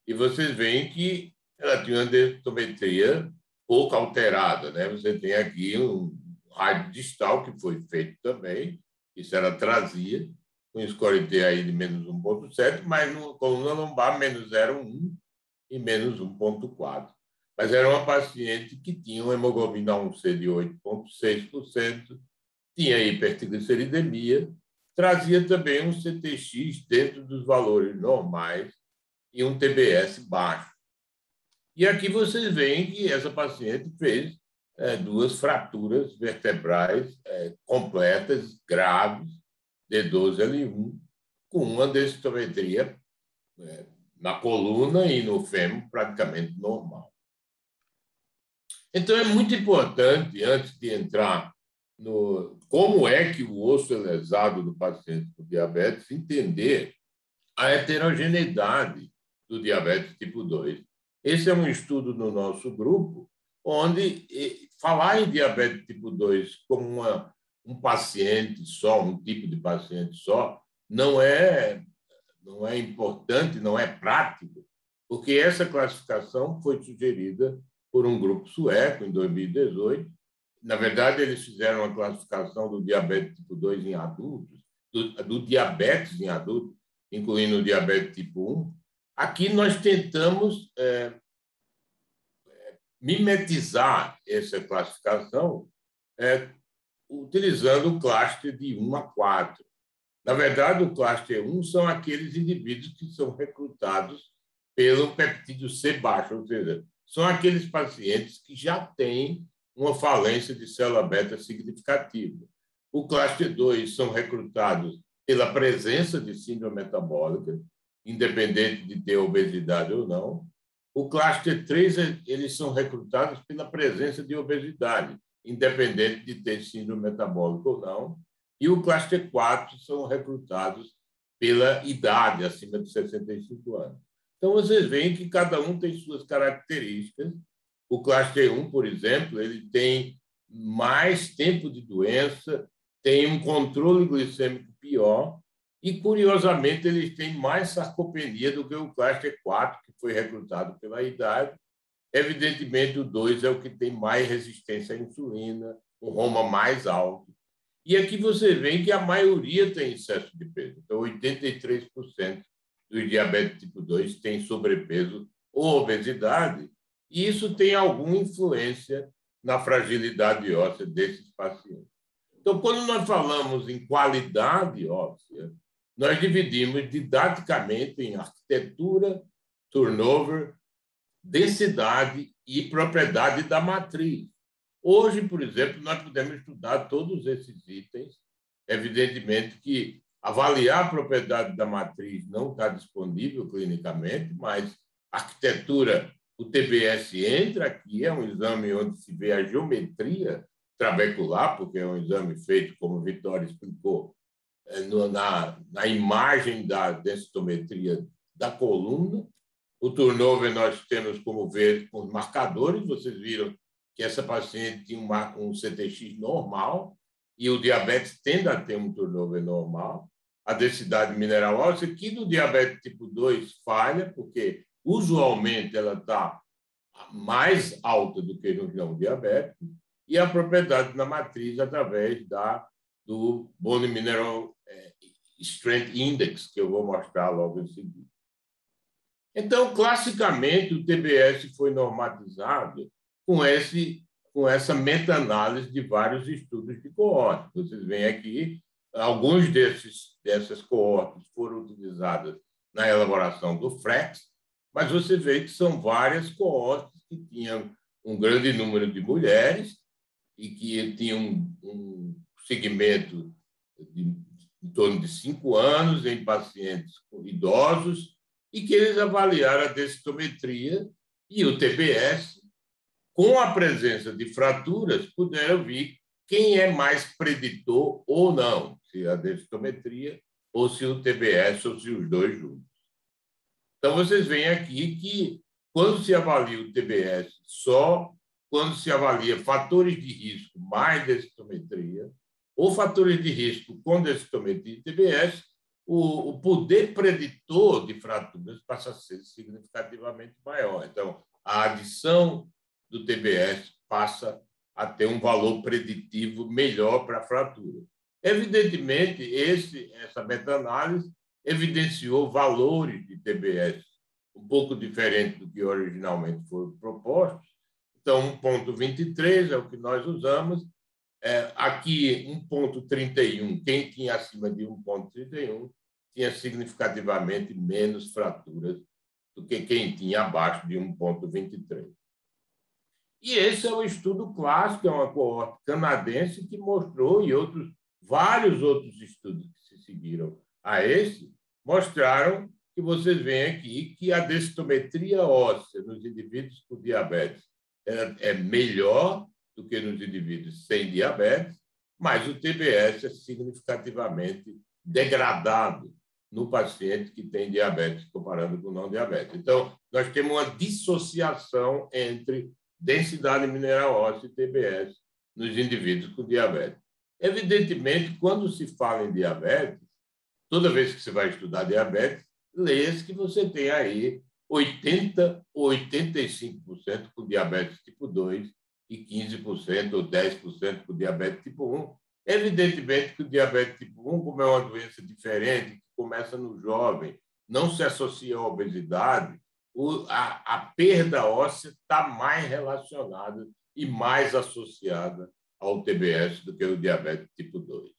E vocês veem que ela tinha uma densitometria pouco alterada, né? Você tem aqui um raio distal que foi feito também, isso ela trazia, com score TI de menos 1,7, mas no coluna lombar menos 0,1 e menos 1,4. Mas era uma paciente que tinha uma hemoglobina A1C de 8,6%, tinha hipertrigliceridemia, trazia também um CTX dentro dos valores normais e um TBS baixo. E aqui vocês veem que essa paciente fez 2 fraturas vertebrais completas, graves, D12L1, com uma densitometria na coluna e no fêmur praticamente normal. Então, é muito importante, antes de entrar no como é que o osso é lesado do paciente com diabetes, entender a heterogeneidade do diabetes tipo 2. Esse é um estudo no nosso grupo, onde falar em diabetes tipo 2 como um paciente só, um tipo de paciente só, não é importante, não é prático, porque essa classificação foi sugerida por um grupo sueco em 2018. Na verdade, eles fizeram uma classificação do diabetes tipo 2 em adultos, do diabetes em adultos, incluindo o diabetes tipo 1. Aqui nós tentamos mimetizar essa classificação utilizando o cluster de 1 a 4. Na verdade, o cluster 1 são aqueles indivíduos que são recrutados pelo peptídeo C baixo, ou seja, são aqueles pacientes que já têm uma falência de célula beta significativa. O cluster 2 são recrutados pela presença de síndrome metabólica, independente de ter obesidade ou não. O cluster 3, eles são recrutados pela presença de obesidade, independente de ter síndrome metabólica ou não. E o cluster 4 são recrutados pela idade, acima de 65 anos. Então, vocês veem que cada um tem suas características. O cluster 1, por exemplo, ele tem mais tempo de doença, tem um controle glicêmico pior e, curiosamente, eles têm mais sarcopenia do que o cluster 4, que foi recrutado pela idade. Evidentemente, o 2 é o que tem mais resistência à insulina, o ROMA mais alto. E aqui você vê que a maioria tem excesso de peso. Então, 83% dos diabetes tipo 2 tem sobrepeso ou obesidade, e isso tem alguma influência na fragilidade óssea desses pacientes. Então, quando nós falamos em qualidade óssea, nós dividimos didaticamente em arquitetura, turnover, densidade e propriedade da matriz. Hoje, por exemplo, nós podemos estudar todos esses itens. Evidentemente que avaliar a propriedade da matriz não está disponível clinicamente, mas a arquitetura, o TBS entra aqui, é um exame onde se vê a geometria trabecular, porque é um exame feito, como a Vitória explicou, na imagem da densitometria da coluna. O turnover nós temos como ver com os marcadores. Vocês viram que essa paciente tinha um CTX normal e o diabetes tende a ter um turnover normal. A densidade mineral óssea, que no diabetes tipo 2 falha, porque usualmente ela está mais alta do que no não diabético, e a propriedade na matriz através do Bone Mineral Strength Index, que eu vou mostrar logo em seguida. Então, classicamente, o TBS foi normatizado com essa meta-análise de vários estudos de coorte. Vocês veem aqui, alguns dessas coortes foram utilizadas na elaboração do FREX, mas você vê que são várias coortes que tinham um grande número de mulheres e que tinham um segmento em torno de 5 anos em pacientes idosos e que eles avaliaram a densitometria e o TBS. Com a presença de fraturas, puderam ver quem é mais preditor ou não, se a densitometria ou se o TBS ou se os dois juntos. Então, vocês veem aqui que, quando se avalia o TBS só, quando se avalia fatores de risco mais densitometria, ou fatores de risco com densitometria e TBS, o poder preditor de fraturas passa a ser significativamente maior. Então, a adição do TBS passa a ter um valor preditivo melhor para a fratura. Evidentemente, essa meta-análise evidenciou valores de TBS um pouco diferentes do que originalmente foram propostos. Então, 1,23 é o que nós usamos. Aqui, 1,31, quem tinha acima de 1,31 tinha significativamente menos fraturas do que quem tinha abaixo de 1,23. E esse é um estudo clássico, é uma coorte canadense que mostrou, e vários outros estudos que se seguiram a esse, mostraram que vocês veem aqui que a densitometria óssea nos indivíduos com diabetes é melhor do que nos indivíduos sem diabetes, mas o TBS é significativamente degradado no paciente que tem diabetes, comparando com não diabetes. Então, nós temos uma dissociação entre densidade mineral óssea e TBS nos indivíduos com diabetes. Evidentemente, quando se fala em diabetes, toda vez que você vai estudar diabetes, leia-se que você tem aí 80% ou 85% com diabetes tipo 2 e 15% ou 10% com diabetes tipo 1. Evidentemente que o diabetes tipo 1, como é uma doença diferente, que começa no jovem, não se associa à obesidade, a perda óssea está mais relacionada e mais associada ao TBS do que o diabetes tipo 2.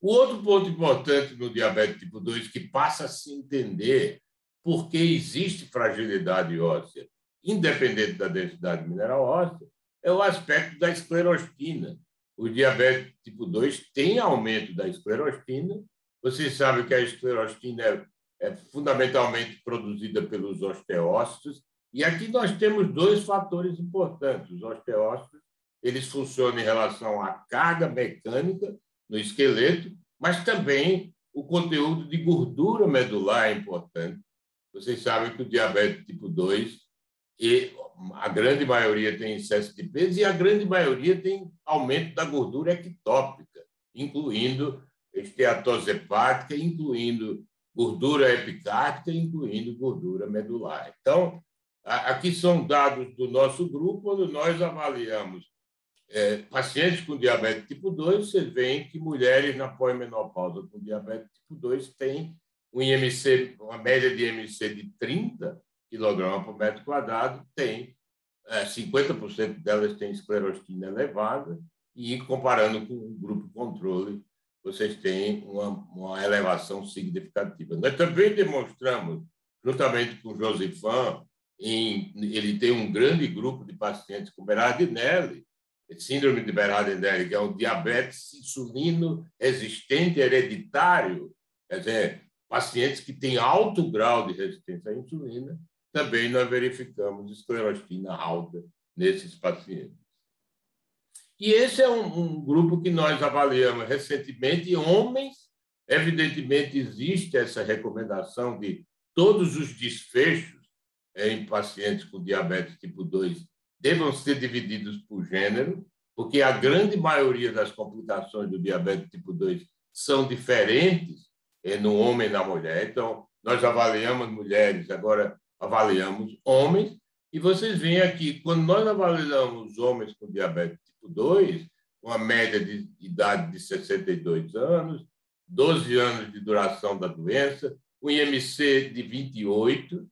O outro ponto importante no diabetes tipo 2 que passa a se entender por que existe fragilidade óssea, independente da densidade mineral óssea, é o aspecto da esclerostina. O diabetes tipo 2 tem aumento da esclerostina. Vocês sabem que a esclerostina é fundamentalmente produzida pelos osteócitos. E aqui nós temos dois fatores importantes. Os osteócitos, eles funcionam em relação à carga mecânica no esqueleto, mas também o conteúdo de gordura medular é importante. Vocês sabem que o diabetes tipo 2, a grande maioria tem excesso de peso e a grande maioria tem aumento da gordura ectópica, incluindo esteatose hepática, incluindo gordura epicárdica, incluindo gordura medular. Então, aqui são dados do nosso grupo, quando nós avaliamos pacientes com diabetes tipo 2, vocês veem que mulheres na pós-menopausa com diabetes tipo 2 têm uma média de IMC de 30 kg por metro quadrado, 50% delas têm esclerostina elevada, e comparando com o grupo controle, vocês têm uma elevação significativa. Nós também demonstramos, juntamente com o Josifan, ele tem um grande grupo de pacientes com Berardinelli, síndrome de Berardinelli, que é um diabetes insulino resistente hereditário, quer dizer, pacientes que têm alto grau de resistência à insulina, também nós verificamos esclerostina alta nesses pacientes. E esse é um grupo que nós avaliamos recentemente em homens. Evidentemente, existe essa recomendação de todos os desfechos em pacientes com diabetes tipo 2 devam ser divididos por gênero, porque a grande maioria das complicações do diabetes tipo 2 são diferentes no homem e na mulher. Então, nós avaliamos mulheres, agora avaliamos homens, e vocês veem aqui, quando nós avaliamos homens com diabetes tipo 2, uma média de idade de 62 anos, 12 anos de duração da doença, um IMC de 28,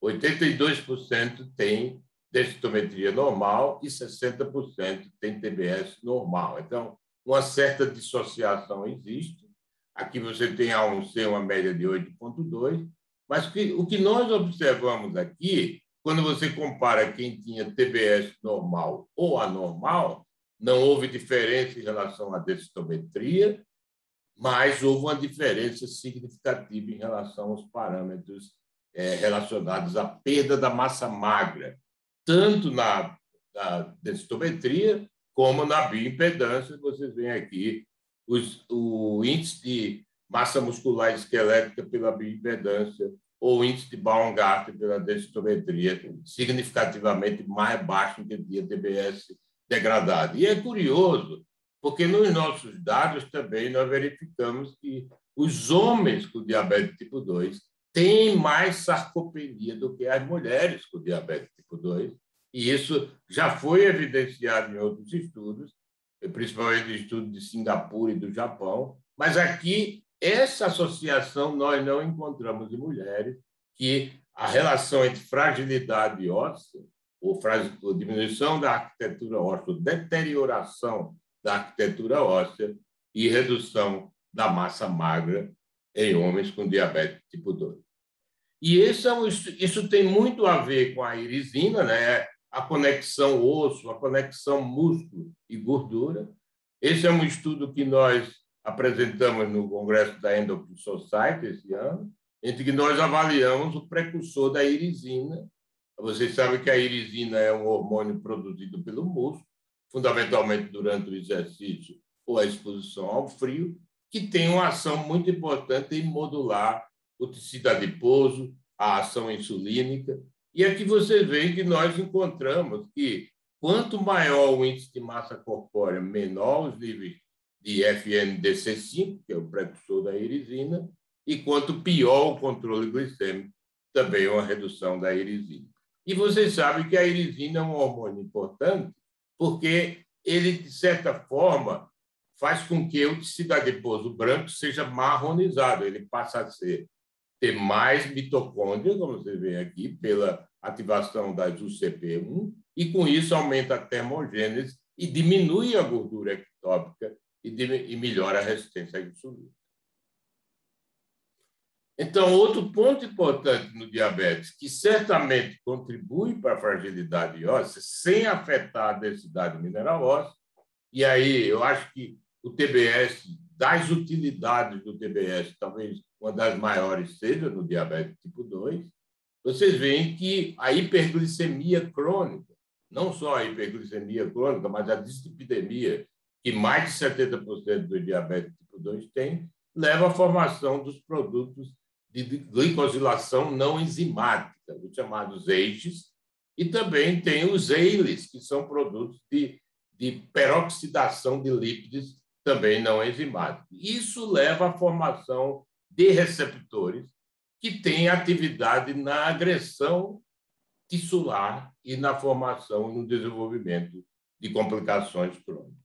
82% tem densitometria normal e 60% tem TBS normal. Então, uma certa dissociação existe. Aqui você tem A1C, uma média de 8,2, mas o que nós observamos aqui, quando você compara quem tinha TBS normal ou anormal, não houve diferença em relação à densitometria, mas houve uma diferença significativa em relação aos parâmetros relacionados à perda da massa magra, tanto na densitometria como na bioimpedância. Vocês veem aqui o índice de massa muscular esquelética pela bioimpedância ou o índice de Baumgarten pela densitometria significativamente mais baixo que tinha TBS degradado. E é curioso, porque nos nossos dados também nós verificamos que os homens com diabetes tipo 2 têm mais sarcopenia do que as mulheres com diabetes tipo 2, e isso já foi evidenciado em outros estudos, principalmente no estudo de Singapura e do Japão, mas aqui essa associação nós não encontramos em mulheres, que a relação entre fragilidade óssea, ou diminuição da arquitetura óssea, ou deterioração da arquitetura óssea e redução da massa magra em homens com diabetes tipo 2. E isso tem muito a ver com a irisina, né? A conexão osso, a conexão músculo e gordura. Esse é um estudo que nós apresentamos no Congresso da Endocrine Society esse ano, entre que nós avaliamos o precursor da irisina. Vocês sabem que a irisina é um hormônio produzido pelo músculo, fundamentalmente durante o exercício ou a exposição ao frio, que tem uma ação muito importante em modular o tecido adiposo, a ação insulínica. E aqui vocês veem que nós encontramos que quanto maior o índice de massa corpórea, menor os níveis de FNDC5, que é o precursor da irisina, e quanto pior o controle glicêmico, também uma redução da irisina. E vocês sabem que a irisina é um hormônio importante porque ele, de certa forma, faz com que o tecido adiposo branco seja marronizado, ele passa a ter mais mitocôndria, como você vê aqui, pela ativação das UCP1, e com isso aumenta a termogênese e diminui a gordura ectópica e melhora a resistência à insulina. Então, outro ponto importante no diabetes, que certamente contribui para a fragilidade óssea, sem afetar a densidade mineral óssea, e aí eu acho que o TBS, das utilidades do TBS, talvez uma das maiores seja no diabetes tipo 2, vocês veem que a hiperglicemia crônica, não só a hiperglicemia crônica, mas a dislipidemia, que mais de 70% do diabetes tipo 2 tem, leva à formação dos produtos de glicosilação não enzimática, os chamados AGEs, e também tem os ALES, que são produtos de peroxidação de lípides também não enzimáticos. Isso leva à formação de receptores que têm atividade na agressão tissular e na formação e no desenvolvimento de complicações crônicas.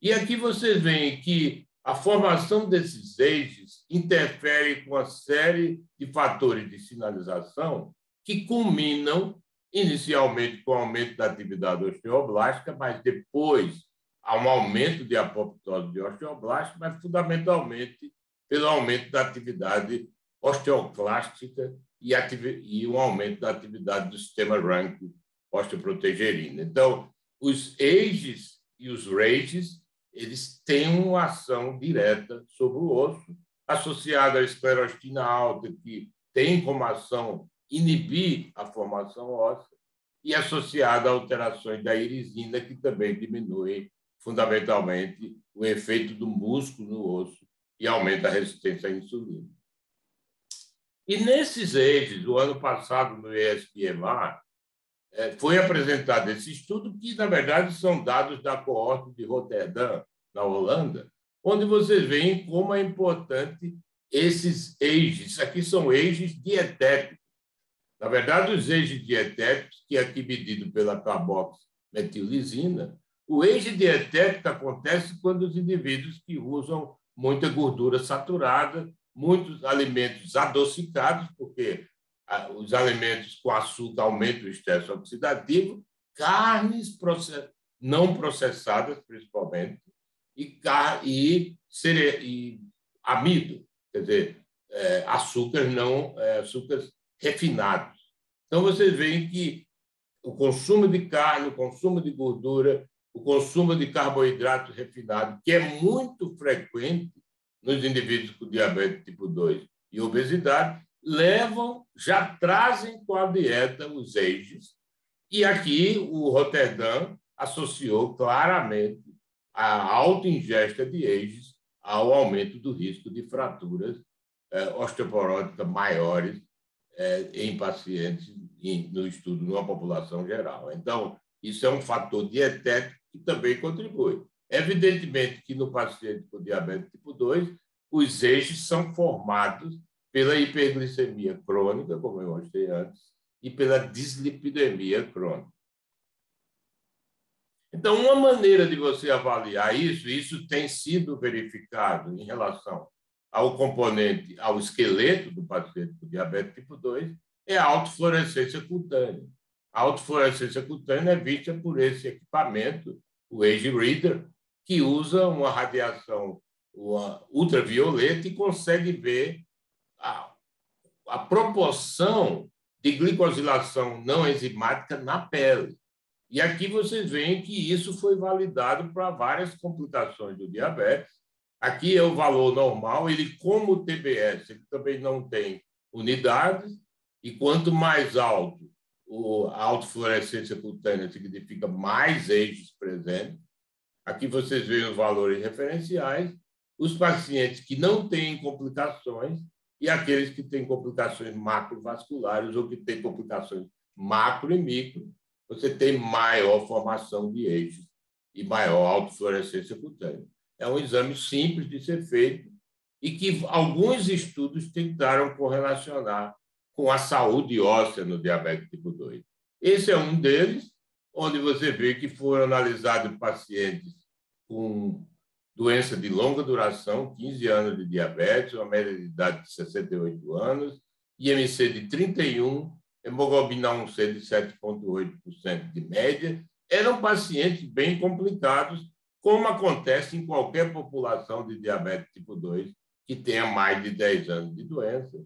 E aqui vocês veem que a formação desses AGEs interfere com uma série de fatores de sinalização que culminam inicialmente com o aumento da atividade osteoblástica, mas depois há um aumento de apoptose de osteoblastos, mas fundamentalmente pelo aumento da atividade osteoclástica e um aumento da atividade do sistema RANKI osteoprotegerina. Então, os AGEs e os RAGEs, eles têm uma ação direta sobre o osso, associada à esclerostina alta, que tem como ação inibir a formação óssea, e associada a alterações da irisina, que também diminui fundamentalmente o efeito do músculo no osso e aumenta a resistência à insulina. E nesses eixos, o ano passado, no ESPMA, foi apresentado esse estudo, que, na verdade, são dados da coorte de Roterdã, na Holanda, onde vocês veem como é importante esses eixos. Aqui são eixos dietéticos. Na verdade, os eixos dietéticos, que é aqui medido pela carboximetilizina, o eixo dietético acontece quando os indivíduos que usam muita gordura saturada, muitos alimentos adocicados, porque os alimentos com açúcar aumentam o estresse oxidativo, carnes não processadas, principalmente, e amido, quer dizer, açúcares refinados. Então, vocês veem que o consumo de carne, o consumo de gordura, o consumo de carboidrato refinado, que é muito frequente nos indivíduos com diabetes tipo 2 e obesidade, já trazem com a dieta os eixos. E aqui o Roterdã associou claramente a alta ingesta de eixos ao aumento do risco de fraturas osteoporóticas maiores em pacientes, no estudo, numa população geral. Então, isso é um fator dietético que também contribui. Evidentemente que no paciente com diabetes tipo 2, os eixos são formados pela hiperglicemia crônica, como eu mostrei antes, e pela dislipidemia crônica. Então, uma maneira de você avaliar isso tem sido verificado em relação ao componente, ao esqueleto do paciente com diabetes tipo 2, é a autofluorescência cutânea. A autofluorescência cutânea é vista por esse equipamento, o Age Reader, que usa uma radiação ultravioleta e consegue ver a proporção de glicosilação não enzimática na pele. E aqui vocês veem que isso foi validado para várias complicações do diabetes. Aqui é o valor normal, ele, como o TBS, ele também não tem unidades, e quanto mais alto a autofluorescência cutânea significa mais eixos presentes. Aqui vocês veem os valores referenciais, os pacientes que não têm complicações e aqueles que têm complicações macrovasculares ou que têm complicações macro e micro, você tem maior formação de eixos e maior autofluorescência cutânea. É um exame simples de ser feito e que alguns estudos tentaram correlacionar com a saúde óssea no diabetes tipo 2. Esse é um deles, onde você vê que foram analisados pacientes com doença de longa duração, 15 anos de diabetes, uma média de idade de 68 anos, IMC de 31, hemoglobina A1C de 7,8% de média. Eram pacientes bem complicados, como acontece em qualquer população de diabetes tipo 2 que tenha mais de 10 anos de doença.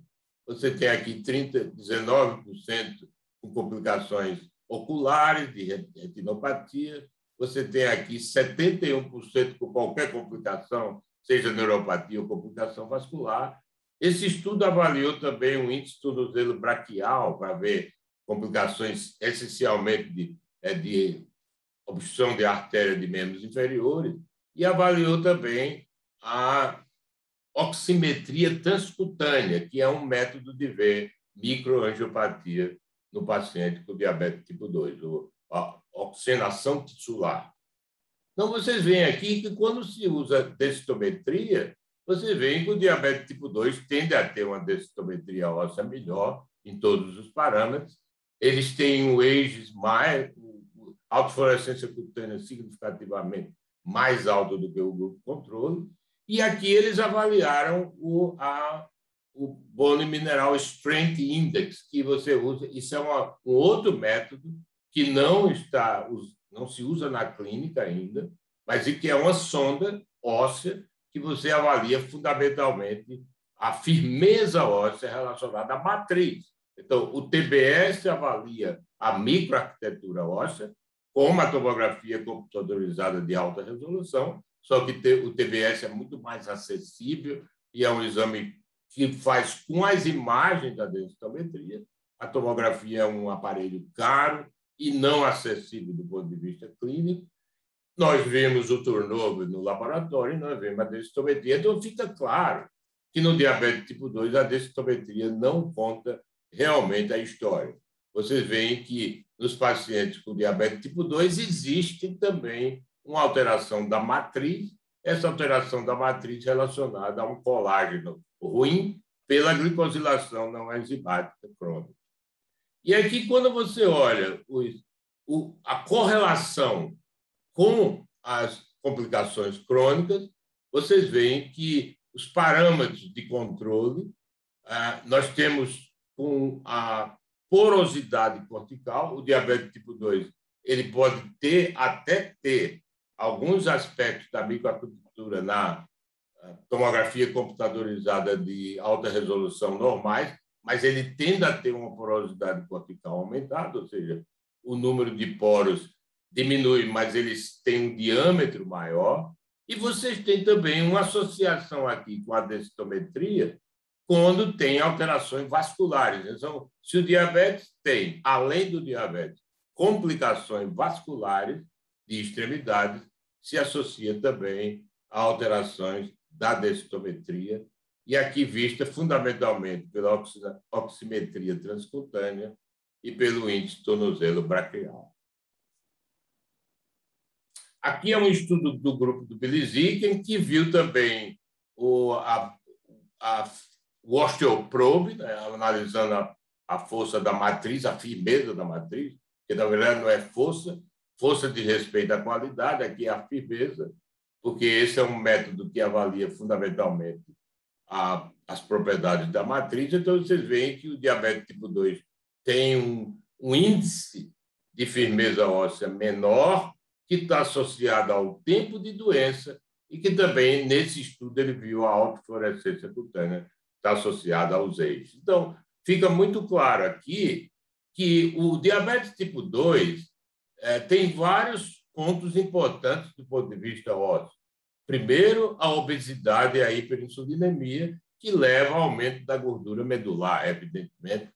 Você tem aqui 19% com complicações oculares, de retinopatia. Você tem aqui 71% com qualquer complicação, seja neuropatia ou complicação vascular. Esse estudo avaliou também o índice tornozelo braquial para ver complicações essencialmente de obstrução de artéria de membros inferiores e avaliou também a oximetria transcutânea, que é um método de ver microangiopatia no paciente com diabetes tipo 2, ou a oxigenação tisular. Então, vocês veem aqui que, quando se usa densitometria, vocês veem que o diabetes tipo 2 tende a ter uma densitometria óssea melhor em todos os parâmetros. Eles têm o eixos mais, autofluorescência cutânea significativamente mais alta do que o grupo controle. E aqui eles avaliaram o Bone Mineral Strength Index, que você usa. Isso é um outro método que não se usa na clínica ainda, mas que é uma sonda óssea que você avalia fundamentalmente a firmeza óssea relacionada à matriz. Então, o TBS avalia a microarquitetura óssea com uma tomografia computadorizada de alta resolução, só que o TBS é muito mais acessível e é um exame que faz com as imagens da densitometria. A tomografia é um aparelho caro e não acessível do ponto de vista clínico. Nós vemos o turnover no laboratório, nós vemos a densitometria, então fica claro que no diabetes tipo 2 a densitometria não conta realmente a história. Vocês veem que nos pacientes com diabetes tipo 2 existe também uma alteração da matriz, essa alteração da matriz relacionada a um colágeno ruim pela glicosilação não enzimática crônica. E aqui, quando você olha a correlação com as complicações crônicas, vocês veem que os parâmetros de controle, nós temos com a porosidade cortical, o diabetes tipo 2, ele pode até ter alguns aspectos da microarquitetura na tomografia computadorizada de alta resolução normais, mas ele tende a ter uma porosidade cortical aumentada, ou seja, o número de poros diminui, mas eles têm um diâmetro maior. E vocês têm também uma associação aqui com a densitometria quando tem alterações vasculares. Então, se o diabetes tem, além do diabetes, complicações vasculares de extremidades, se associa também a alterações da densitometria, e aqui vista fundamentalmente pela oximetria transcutânea e pelo índice tornozelo braquial. Aqui é um estudo do grupo do Billy Zieken, que viu também o osteoprobe, né, analisando a força da matriz, a firmeza da matriz, que na verdade não é força de respeito à qualidade, aqui é a firmeza, porque esse é um método que avalia fundamentalmente as propriedades da matriz. Então, vocês veem que o diabetes tipo 2 tem um índice de firmeza óssea menor, que está associado ao tempo de doença e que também, nesse estudo, ele viu a autofluorescência cutânea está associada aos eixos. Então, fica muito claro aqui que o diabetes tipo 2 tem vários pontos importantes do ponto de vista ósseo. Primeiro, a obesidade e a hiperinsulinemia, que leva ao aumento da gordura medular, evidentemente.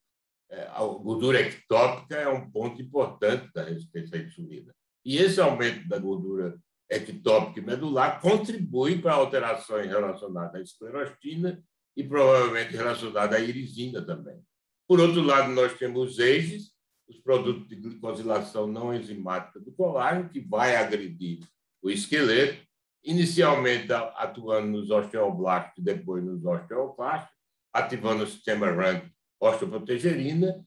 A gordura ectópica é um ponto importante da resistência à insulina. E esse aumento da gordura ectópica e medular contribui para alterações relacionadas à esclerostina e provavelmente relacionadas à irisina também. Por outro lado, nós temos os EIGES, os produtos de glicosilação não enzimática do colágeno, que vai agredir o esqueleto, inicialmente atuando nos osteoblastos e depois nos osteoclastos, ativando o sistema RANK osteoprotegerina.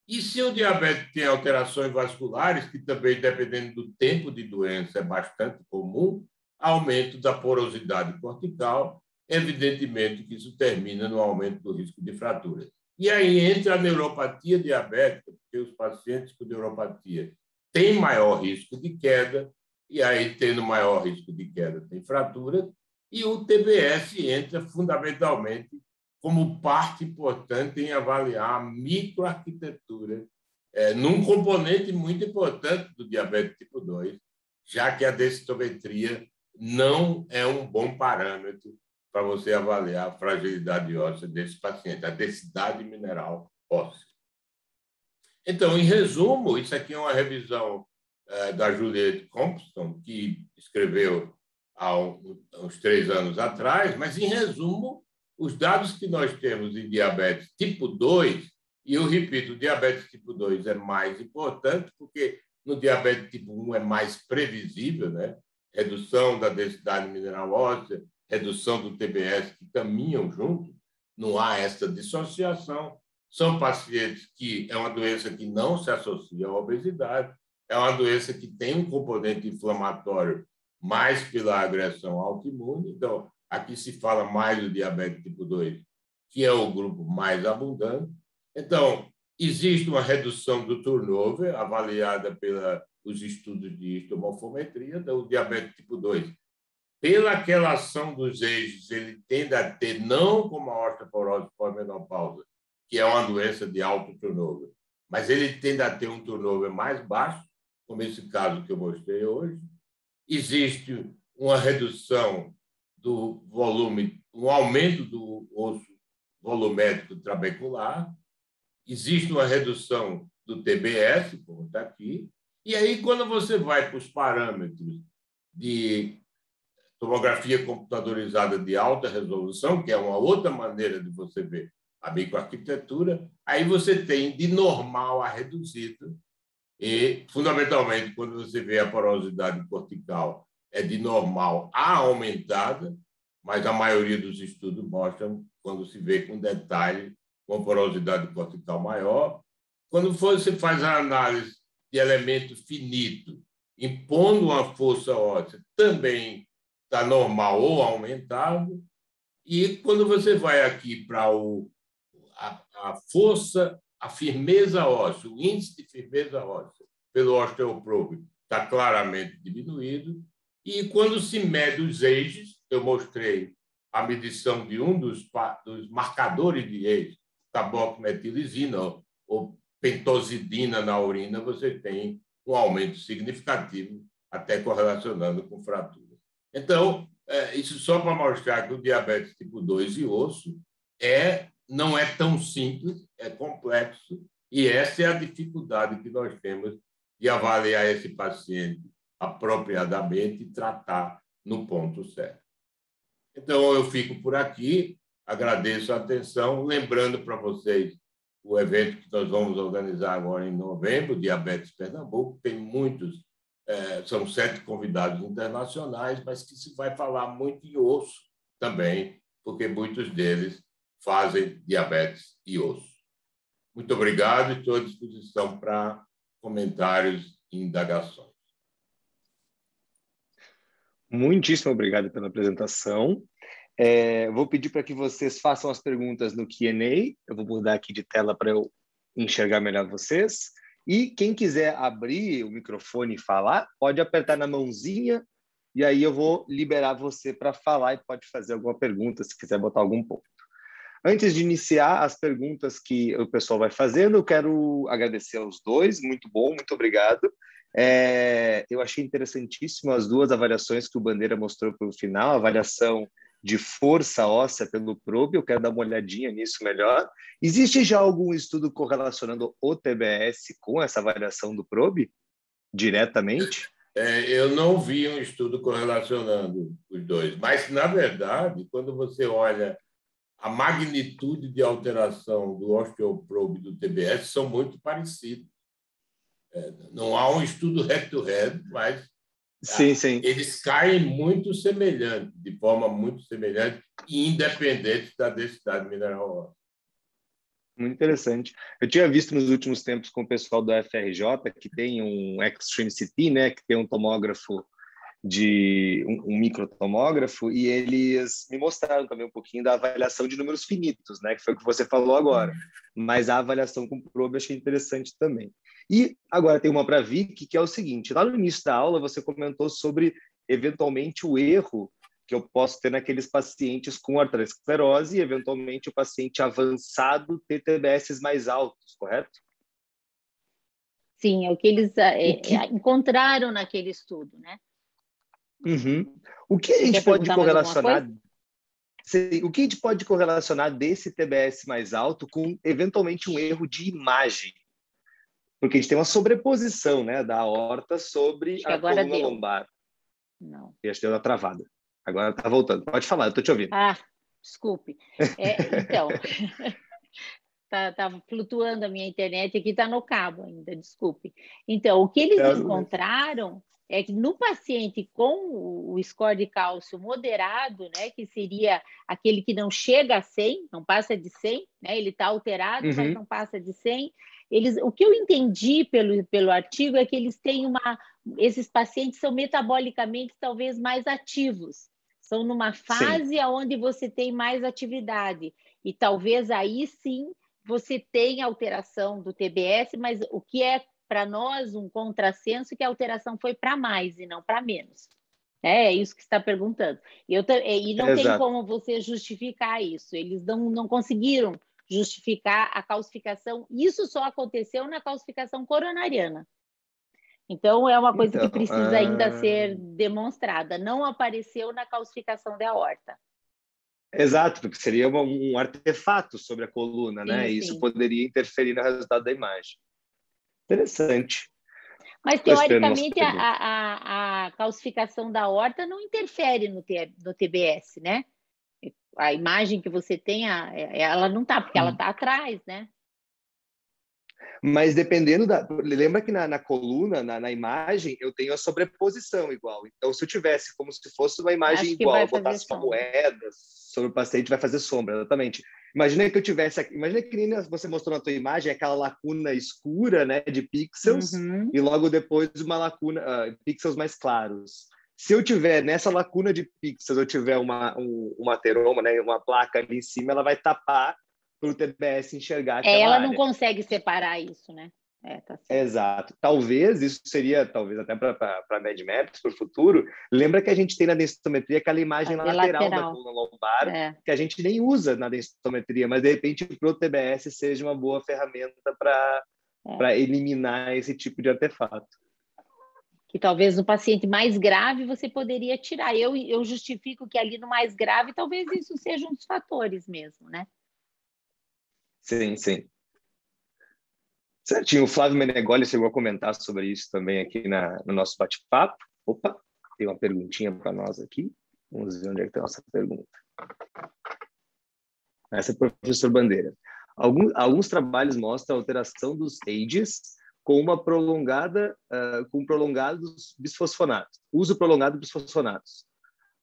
E se o diabetes tem alterações vasculares, que também, dependendo do tempo de doença, é bastante comum, aumento da porosidade cortical, evidentemente que isso termina no aumento do risco de fraturas. E aí entra a neuropatia diabética, porque os pacientes com neuropatia têm maior risco de queda, e aí, tendo maior risco de queda, tem fratura, e o TBS entra fundamentalmente como parte importante em avaliar a microarquitetura, num componente muito importante do diabetes tipo 2, já que a densitometria não é um bom parâmetro para você avaliar a fragilidade óssea desse paciente, a densidade mineral óssea. Então, em resumo, isso aqui é uma revisão da Juliette Compton, que escreveu há uns 3 anos atrás, mas, em resumo, os dados que nós temos em diabetes tipo 2, e eu repito, o diabetes tipo 2 é mais importante, porque no diabetes tipo 1 é mais previsível, né? Redução da densidade mineral óssea, redução do TBS, que caminham juntos, não há essa dissociação. São pacientes que é uma doença que não se associa à obesidade, é uma doença que tem um componente inflamatório mais pela agressão autoimune. Então, aqui se fala mais do diabetes tipo 2, que é o grupo mais abundante. Então, existe uma redução do turnover, avaliada pelos estudos de histomorfometria, do diabetes tipo 2. Pela aquela ação dos eixos, ele tende a ter, não como a osteoporose pós-menopausa, que é uma doença de alto turnover, mas ele tende a ter um turnover mais baixo, como esse caso que eu mostrei hoje. Existe uma redução do volume, um aumento do osso volumétrico trabecular, existe uma redução do TBS, como está aqui, e aí, quando você vai para os parâmetros de tomografia computadorizada de alta resolução, que é uma outra maneira de você ver a microarquitetura, aí você tem de normal a reduzido e, fundamentalmente, quando você vê a porosidade cortical, é de normal a aumentada, mas a maioria dos estudos mostram quando se vê com detalhe, com porosidade cortical maior. Quando você faz a análise de elemento finito, impondo uma força óssea, também está normal ou aumentado. E quando você vai aqui para a força, a firmeza óssea, o índice de firmeza óssea pelo osteoprobe está claramente diminuído. E quando se mede os eixos, eu mostrei a medição de um dos marcadores de eixo, carboximetilizina ou pentosidina na urina, você tem um aumento significativo, até correlacionando com fratura. Então, isso só para mostrar que o diabetes tipo 2 e osso não é tão simples, é complexo, e essa é a dificuldade que nós temos de avaliar esse paciente apropriadamente e tratar no ponto certo. Então, eu fico por aqui, agradeço a atenção, lembrando para vocês o evento que nós vamos organizar agora em novembro, Diabetes Pernambuco, tem muitos, são 7 convidados internacionais, mas que se vai falar muito em osso também, porque muitos deles fazem diabetes e osso. Muito obrigado e estou à disposição para comentários e indagações. Muitíssimo obrigado pela apresentação. Vou pedir para que vocês façam as perguntas no Q&A. Eu vou mudar aqui de tela para eu enxergar melhor vocês. E quem quiser abrir o microfone e falar, pode apertar na mãozinha e aí eu vou liberar você para falar e pode fazer alguma pergunta, se quiser botar algum ponto. Antes de iniciar as perguntas que o pessoal vai fazendo, eu quero agradecer aos dois. Muito bom, muito obrigado. Eu achei interessantíssimo as 2 avaliações que o Bandeira mostrou para o final, a avaliação de força óssea pelo probe, eu quero dar uma olhadinha nisso melhor. Existe já algum estudo correlacionando o TBS com essa avaliação do probe, diretamente? Eu não vi um estudo correlacionando os dois, mas, na verdade, quando você olha a magnitude de alteração do osteoprobe e do TBS, são muito parecidos. Não há um estudo head-to-head, mas sim, sim. Eles caem muito semelhante, de forma muito semelhante e independente da densidade mineral. Muito interessante. Eu tinha visto nos últimos tempos com o pessoal do FRJ, que tem um Extreme CT, né, que tem um tomógrafo um microtomógrafo, e eles me mostraram também um pouquinho da avaliação de números finitos, né, que foi o que você falou agora. Mas a avaliação com probe eu achei interessante também. E agora tem uma para a Vicky, que é o seguinte: lá no início da aula você comentou sobre, eventualmente, o erro que eu posso ter naqueles pacientes com arteriosclerose e, eventualmente, o paciente avançado ter TBS mais altos, correto? Sim, é o que eles encontraram naquele estudo, né? Uhum. O que a gente pode correlacionar? Sim, o que a gente pode correlacionar desse TBS mais alto com, eventualmente, um erro de imagem? Porque a gente tem uma sobreposição, né, da aorta sobre a coluna lombar. Não. E acho que deu uma travada. Agora está voltando. Pode falar, eu estou te ouvindo. Desculpe. Então, tá flutuando a minha internet aqui, está no cabo ainda, desculpe. Então, o que eles encontraram é que no paciente com o score de cálcio moderado, né, que seria aquele que não chega a 100, não passa de 100, né, ele está alterado, mas não passa de 100, o que eu entendi pelo artigo é que eles têm esses pacientes são metabolicamente talvez mais ativos, são numa fase onde você tem mais atividade, e talvez aí sim você tenha alteração do TBS, mas o que é para nós um contrassenso que a alteração foi para mais e não para menos. É isso que você está perguntando. E não tem como você justificar isso. Eles não conseguiram justificar a calcificação. Isso só aconteceu na calcificação coronariana. Então, é uma coisa que precisa ainda ser demonstrada. Não apareceu na calcificação da aorta. Exato, porque seria um artefato sobre a coluna, né? E isso poderia interferir no resultado da imagem. Interessante. Mas, Estou esperando nossa teoricamente, pergunta. a calcificação da aorta não interfere no TBS, né? A imagem que você tem, ela não está, porque ela está atrás, né? Mas dependendo da. Lembra que na coluna, na imagem, eu tenho a sobreposição igual. Então, se eu tivesse como se fosse uma imagem Acho que igual, vai eu fazer botasse uma sombra. moeda sobre o paciente, vai fazer sombra, exatamente. Imagina que eu tivesse. Imagina que nem você mostrou na tua imagem aquela lacuna escura, né, de pixels, Uhum. e logo depois uma lacuna, pixels mais claros. Se eu tiver nessa lacuna de pixels, eu tiver um ateroma, né, uma placa ali em cima, ela vai tapar para o TBS enxergar aquela Ela não área. consegue separar isso, né? Tá certo. Exato. Talvez isso seria, talvez até para MedMaps, para o futuro. Lembra que a gente tem na densitometria aquela imagem Fazer lateral da lateral. coluna lombar, É. que a gente nem usa na densitometria, mas de repente para o TBS seja uma boa ferramenta para eliminar esse tipo de artefato. Que talvez no paciente mais grave você poderia tirar. Eu justifico que ali no mais grave talvez isso seja um dos fatores mesmo, né? Sim, sim. Certinho. O Flávio Menegoli chegou a comentar sobre isso também aqui no nosso bate-papo. Opa, tem uma perguntinha para nós aqui. Vamos ver onde é que está a nossa pergunta. Essa é o professor Bandeira. Alguns trabalhos mostram a alteração dos ages com uma prolongada, com prolongados bisfosfonatos, uso prolongado de bisfosfonatos,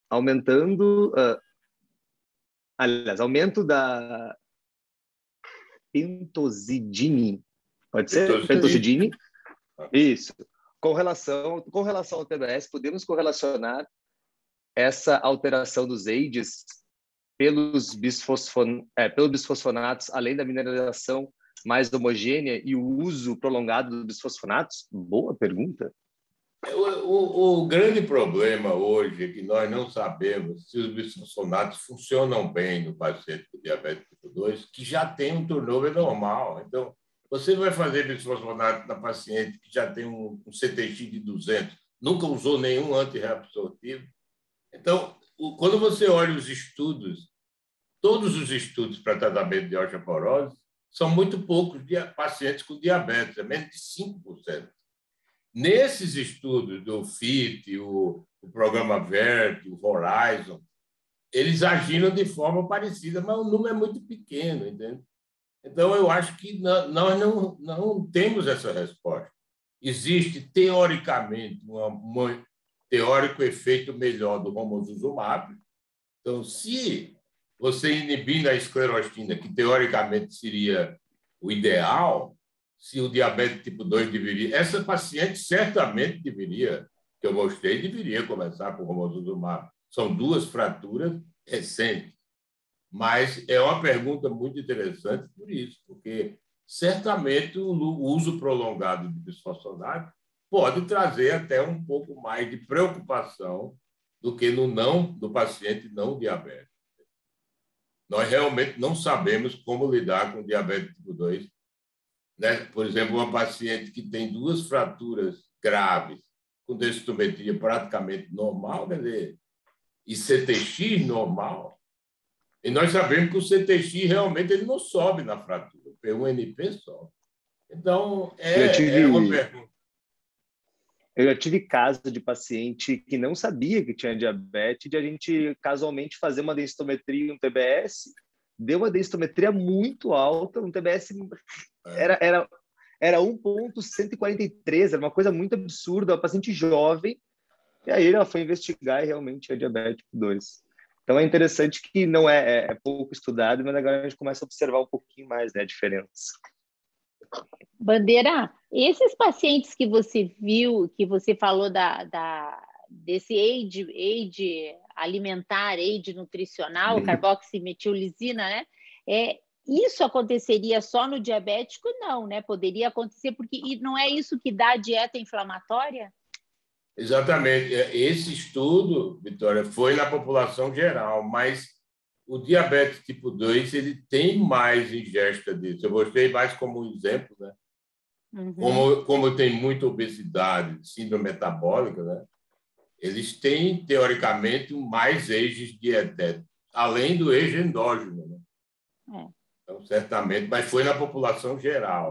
aumentando, aliás, aumento da pentosidine, pode ser? Pentosidine? Isso. Com relação ao TBS, podemos correlacionar essa alteração dos ages pelos bisfosfonatos, além da mineralização mais homogênea e o uso prolongado dos bisfosfonatos? Boa pergunta. O grande problema hoje é que nós não sabemos se os bisfosfonatos funcionam bem no paciente com diabetes tipo 2, que já tem um turnover normal. Então, você vai fazer bisfosfonato na paciente que já tem um CTX de 200, nunca usou nenhum antirreabsortivo. Então, quando você olha os estudos, todos os estudos para tratamento de osteoporose são muito poucos de pacientes com diabetes, é menos de 5%. Nesses estudos do FIT, o programa VERT, o Horizon, eles agiram de forma parecida, mas o número é muito pequeno, entende? Então, eu acho que nós não temos essa resposta. Existe, teoricamente, um teórico efeito melhor do romosozumab. Então, se você inibindo a esclerostina, que teoricamente seria o ideal, se o diabetes tipo 2 deveria... Essa paciente certamente deveria, que eu mostrei, deveria começar com romosozumab. São duas fraturas recentes. Mas é uma pergunta muito interessante por isso, porque certamente o uso prolongado de bisfosfonato pode trazer até um pouco mais de preocupação do que no paciente não diabético. Nós realmente não sabemos como lidar com diabetes tipo 2. Né? Por exemplo, uma paciente que tem duas fraturas graves, com densitometria praticamente normal, quer dizer, e CTX normal, e nós sabemos que o CTX realmente ele não sobe na fratura, o P1NP sobe. Então, é uma pergunta. Eu já tive caso de paciente que não sabia que tinha diabetes, de a gente casualmente fazer uma densitometria e um TBS, deu uma densitometria muito alta, um TBS era 1,143, era uma coisa muito absurda, uma paciente jovem, e aí ela foi investigar e realmente tinha diabetes tipo 2. Então é interessante que não é pouco estudado, mas agora a gente começa a observar um pouquinho mais, né, a diferença. Bandeira, esses pacientes que você viu, que você falou desse aid alimentar, aid nutricional, carboximetilizina, né? Isso aconteceria só no diabético? Não, né? Poderia acontecer, porque não é isso que dá a dieta inflamatória? Exatamente. Esse estudo, Vitória, foi na população geral, mas o diabetes tipo 2 ele tem mais ingesta disso. Eu mostrei mais como um exemplo, né? Uhum. Como tem muita obesidade, síndrome metabólica, né? Eles têm, teoricamente, mais eixos dietéticos, além do eixo endógeno. Né? Então, certamente, mas foi na população geral.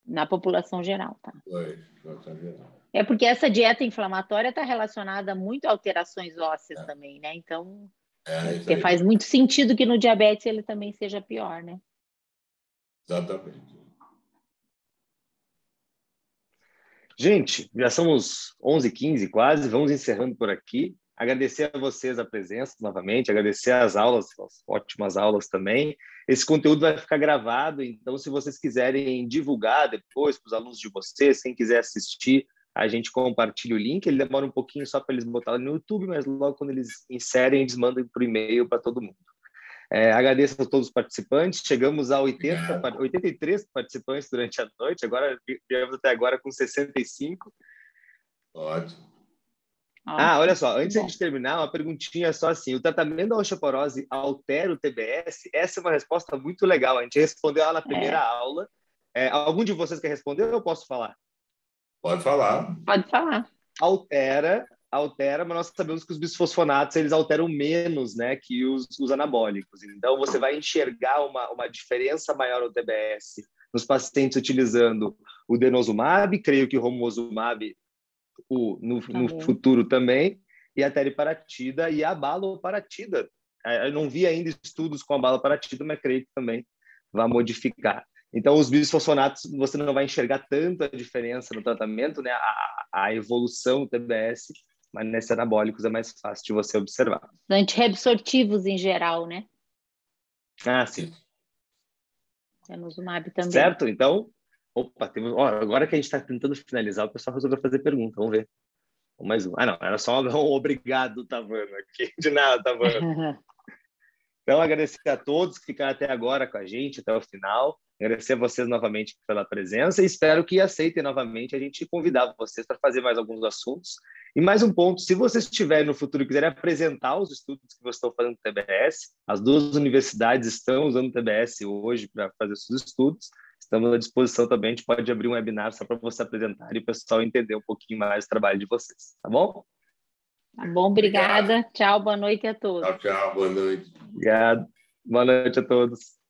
Na população geral, tá. Foi, na população geral. É porque essa dieta inflamatória está relacionada muito a alterações ósseas também, né? Então, Isso porque aí. faz muito sentido que no diabetes ele também seja pior, né? Exatamente. Gente, já somos 11h15 quase, vamos encerrando por aqui. Agradecer a vocês a presença novamente, agradecer as aulas, as ótimas aulas também. Esse conteúdo vai ficar gravado, então se vocês quiserem divulgar depois para os alunos de vocês, quem quiser assistir, a gente compartilha o link. Ele demora um pouquinho só para eles botarem no YouTube, mas logo quando eles inserem, eles mandam por e-mail para todo mundo. Agradeço a todos os participantes. Chegamos a 83 participantes durante a noite. Agora viemos até agora com 65. Ótimo. Olha só, antes de terminar, uma perguntinha só assim: o tratamento da osteoporose altera o TBS? Essa é uma resposta muito legal. A gente respondeu lá na primeira aula. Algum de vocês quer responder ou eu posso falar? Pode falar. Pode falar. Altera, mas nós sabemos que os bisfosfonatos eles alteram menos, né, que os anabólicos. Então, você vai enxergar uma diferença maior no TBS nos pacientes utilizando o denosumab, creio que o romosumab no futuro também, e a teriparatida e a baloparatida. Eu não vi ainda estudos com a baloparatida, mas creio que também vai modificar. Então, os bisfosfonatos, você não vai enxergar tanto a diferença no tratamento, né? A evolução do TBS, mas nesses anabólicos é mais fácil de você observar. Antirreabsortivos em geral, né? Sim. Denosumab também. Certo? Então, agora que a gente está tentando finalizar, o pessoal resolveu fazer pergunta. Vamos ver. Mais um. Não, era só um obrigado, Tavano, aqui. De nada, Tavano. Então, agradecer a todos que ficaram até agora com a gente, até o final. Agradecer a vocês novamente pela presença e espero que aceitem novamente a gente convidar vocês para fazer mais alguns assuntos. E mais um ponto, se vocês tiverem no futuro e quiserem apresentar os estudos que vocês estão fazendo no TBS, as duas universidades estão usando o TBS hoje para fazer seus estudos. Estamos à disposição também, a gente pode abrir um webinar só para você apresentar e o pessoal entender um pouquinho mais o trabalho de vocês, tá bom? Tá bom, obrigada. Obrigado. Tchau, boa noite a todos. Tchau, boa noite. Obrigado. Boa noite a todos.